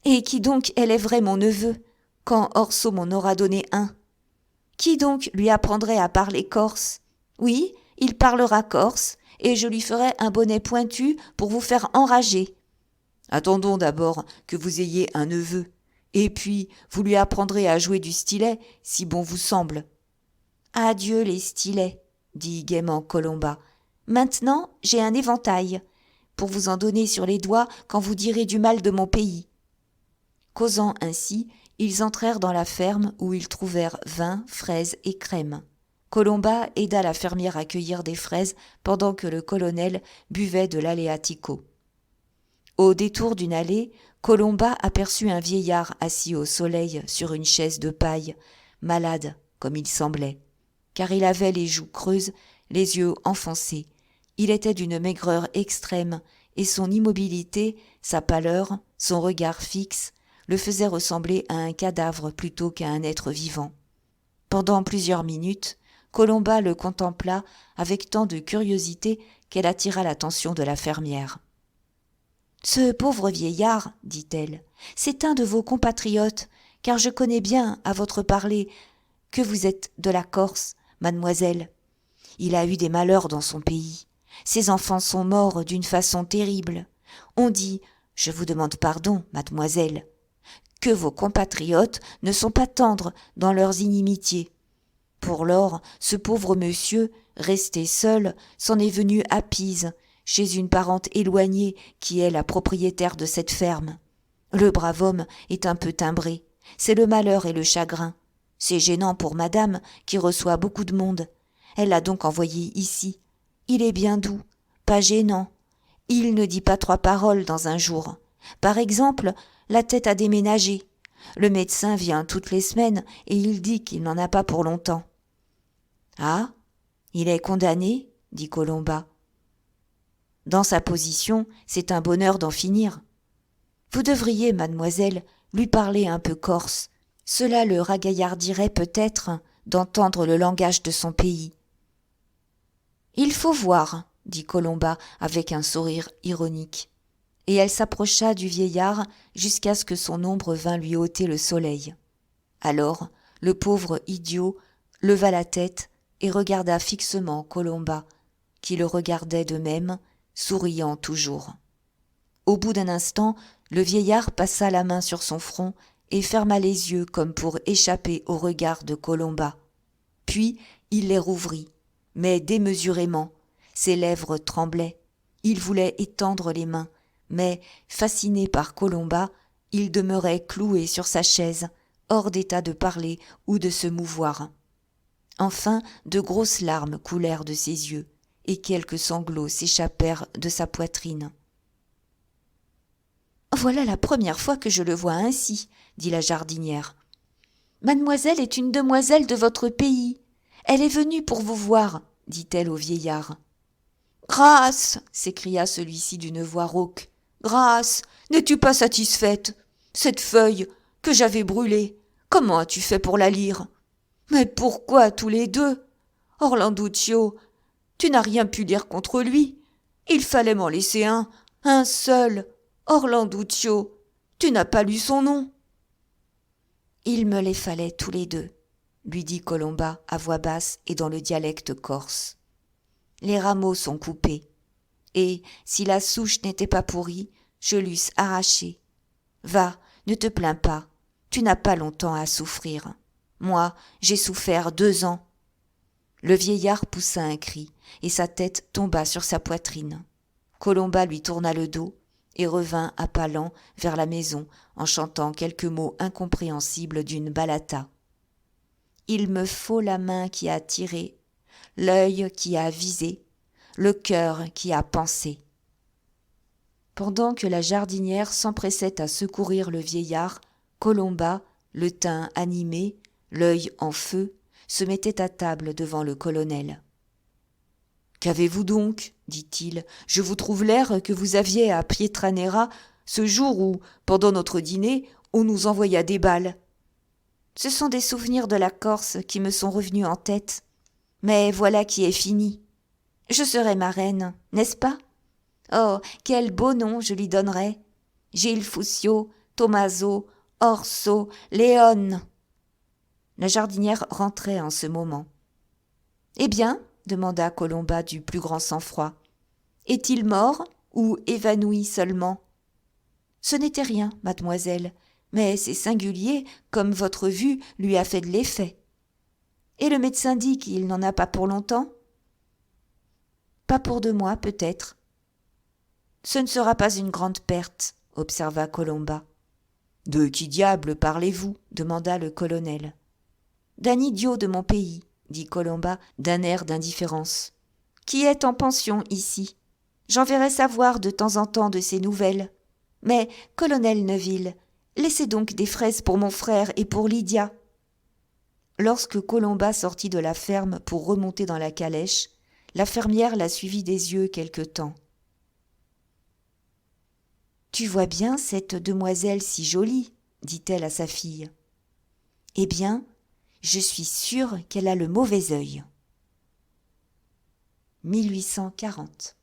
Et qui donc élèverait mon neveu, quand Orso m'en aura donné un ? Qui donc lui apprendrait à parler corse ? Oui, il parlera corse, et je lui ferai un bonnet pointu pour vous faire enrager. Attendons d'abord que vous ayez un neveu, et puis vous lui apprendrez à jouer du stylet, si bon vous semble. Adieu les stylets, dit gaiement Colomba. Maintenant, j'ai un éventail, pour vous en donner sur les doigts quand vous direz du mal de mon pays. Causant ainsi, ils entrèrent dans la ferme où ils trouvèrent vin, fraises et crème. Colomba aida la fermière à cueillir des fraises pendant que le colonel buvait de l'aleatico. Au détour d'une allée, Colomba aperçut un vieillard assis au soleil sur une chaise de paille, malade comme il semblait, car il avait les joues creuses, les yeux enfoncés. Il était d'une maigreur extrême et son immobilité, sa pâleur, son regard fixe, le faisait ressembler à un cadavre plutôt qu'à un être vivant. Pendant plusieurs minutes, Colomba le contempla avec tant de curiosité qu'elle attira l'attention de la fermière. « Ce pauvre vieillard, dit-elle, c'est un de vos compatriotes, car je connais bien, à votre parler, que vous êtes de la Corse, mademoiselle. Il a eu des malheurs dans son pays. Ses enfants sont morts d'une façon terrible. On dit, je vous demande pardon, mademoiselle, que vos compatriotes ne sont pas tendres dans leurs inimitiés. Pour lors, ce pauvre monsieur, resté seul, s'en est venu à Pise, chez une parente éloignée qui est la propriétaire de cette ferme. Le brave homme est un peu timbré. C'est le malheur et le chagrin. C'est gênant pour madame, qui reçoit beaucoup de monde. Elle l'a donc envoyé ici. Il est bien doux, pas gênant. Il ne dit pas 3 paroles dans un jour. Par exemple, la tête a déménagé. Le médecin vient toutes les semaines et il dit qu'il n'en a pas pour longtemps. « Ah, il est condamné ?» dit Colomba. « Dans sa position, c'est un bonheur d'en finir. Vous devriez, mademoiselle, lui parler un peu corse. Cela le ragaillardirait peut-être d'entendre le langage de son pays. »« Il faut voir, » dit Colomba avec un sourire ironique. Et elle s'approcha du vieillard jusqu'à ce que son ombre vînt lui ôter le soleil. Alors, le pauvre idiot leva la tête et regarda fixement Colomba, qui le regardait de même, souriant toujours. Au bout d'un instant, le vieillard passa la main sur son front et ferma les yeux comme pour échapper au regard de Colomba. Puis il les rouvrit, mais démesurément. Ses lèvres tremblaient. Il voulait étendre les mains, mais, fasciné par Colomba, il demeurait cloué sur sa chaise, hors d'état de parler ou de se mouvoir. Enfin, de grosses larmes coulèrent de ses yeux, et quelques sanglots s'échappèrent de sa poitrine. « Voilà la première fois que je le vois ainsi, » dit la jardinière. « Mademoiselle est une demoiselle de votre pays. Elle est venue pour vous voir, » dit-elle au vieillard. « Grâce !» s'écria celui-ci d'une voix rauque. « Grâce, n'es-tu pas satisfaite? Cette feuille que j'avais brûlée, comment as-tu fait pour la lire? Mais pourquoi tous les deux? Orlanduccio, tu n'as rien pu lire contre lui. Il fallait m'en laisser un seul. Orlanduccio, tu n'as pas lu son nom. Il me les fallait tous les deux, lui dit Colomba à voix basse et dans le dialecte corse. Les rameaux sont coupés, et si la souche n'était pas pourrie, je l'eusse arrachée. Va, ne te plains pas, tu n'as pas longtemps à souffrir. Moi, j'ai souffert 2 ans. Le vieillard poussa un cri, et sa tête tomba sur sa poitrine. Colomba lui tourna le dos et revint à pas lents vers la maison en chantant quelques mots incompréhensibles d'une balata. Il me faut la main qui a tiré, l'œil qui a visé, le cœur qui a pensé. Pendant que la jardinière s'empressait à secourir le vieillard, Colomba, le teint animé, l'œil en feu, se mettait à table devant le colonel. « Qu'avez-vous donc » dit-il. « Je vous trouve l'air que vous aviez à Pietranera ce jour où, pendant notre dîner, on nous envoya des balles. Ce sont des souvenirs de la Corse qui me sont revenus en tête. Mais voilà qui est fini. Je serai ma reine, n'est-ce pas? Oh, quel beau nom je lui donnerai! Gilles Fuscio, Tommaso, Orso, Léon. » La jardinière rentrait en ce moment. « Eh bien, demanda Colomba du plus grand sang-froid, est-il mort ou évanoui seulement? Ce n'était rien, mademoiselle, mais c'est singulier comme votre vue lui a fait de l'effet. Et le médecin dit qu'il n'en a pas pour longtemps? Pas pour 2 mois, peut-être. Ce ne sera pas une grande perte, observa Colomba. De qui diable parlez-vous? Demanda le colonel. D'un idiot de mon pays, dit Colomba d'un air d'indifférence, qui est en pension ici. J'enverrai savoir de temps en temps de ses nouvelles. Mais, colonel Neuville, laissez donc des fraises pour mon frère et pour Lydia. Lorsque Colomba sortit de la ferme pour remonter dans la calèche, la fermière la suivit des yeux quelque temps. « Tu vois bien cette demoiselle si jolie, dit-elle à sa fille. Eh bien, je suis sûre qu'elle a le mauvais œil. 1840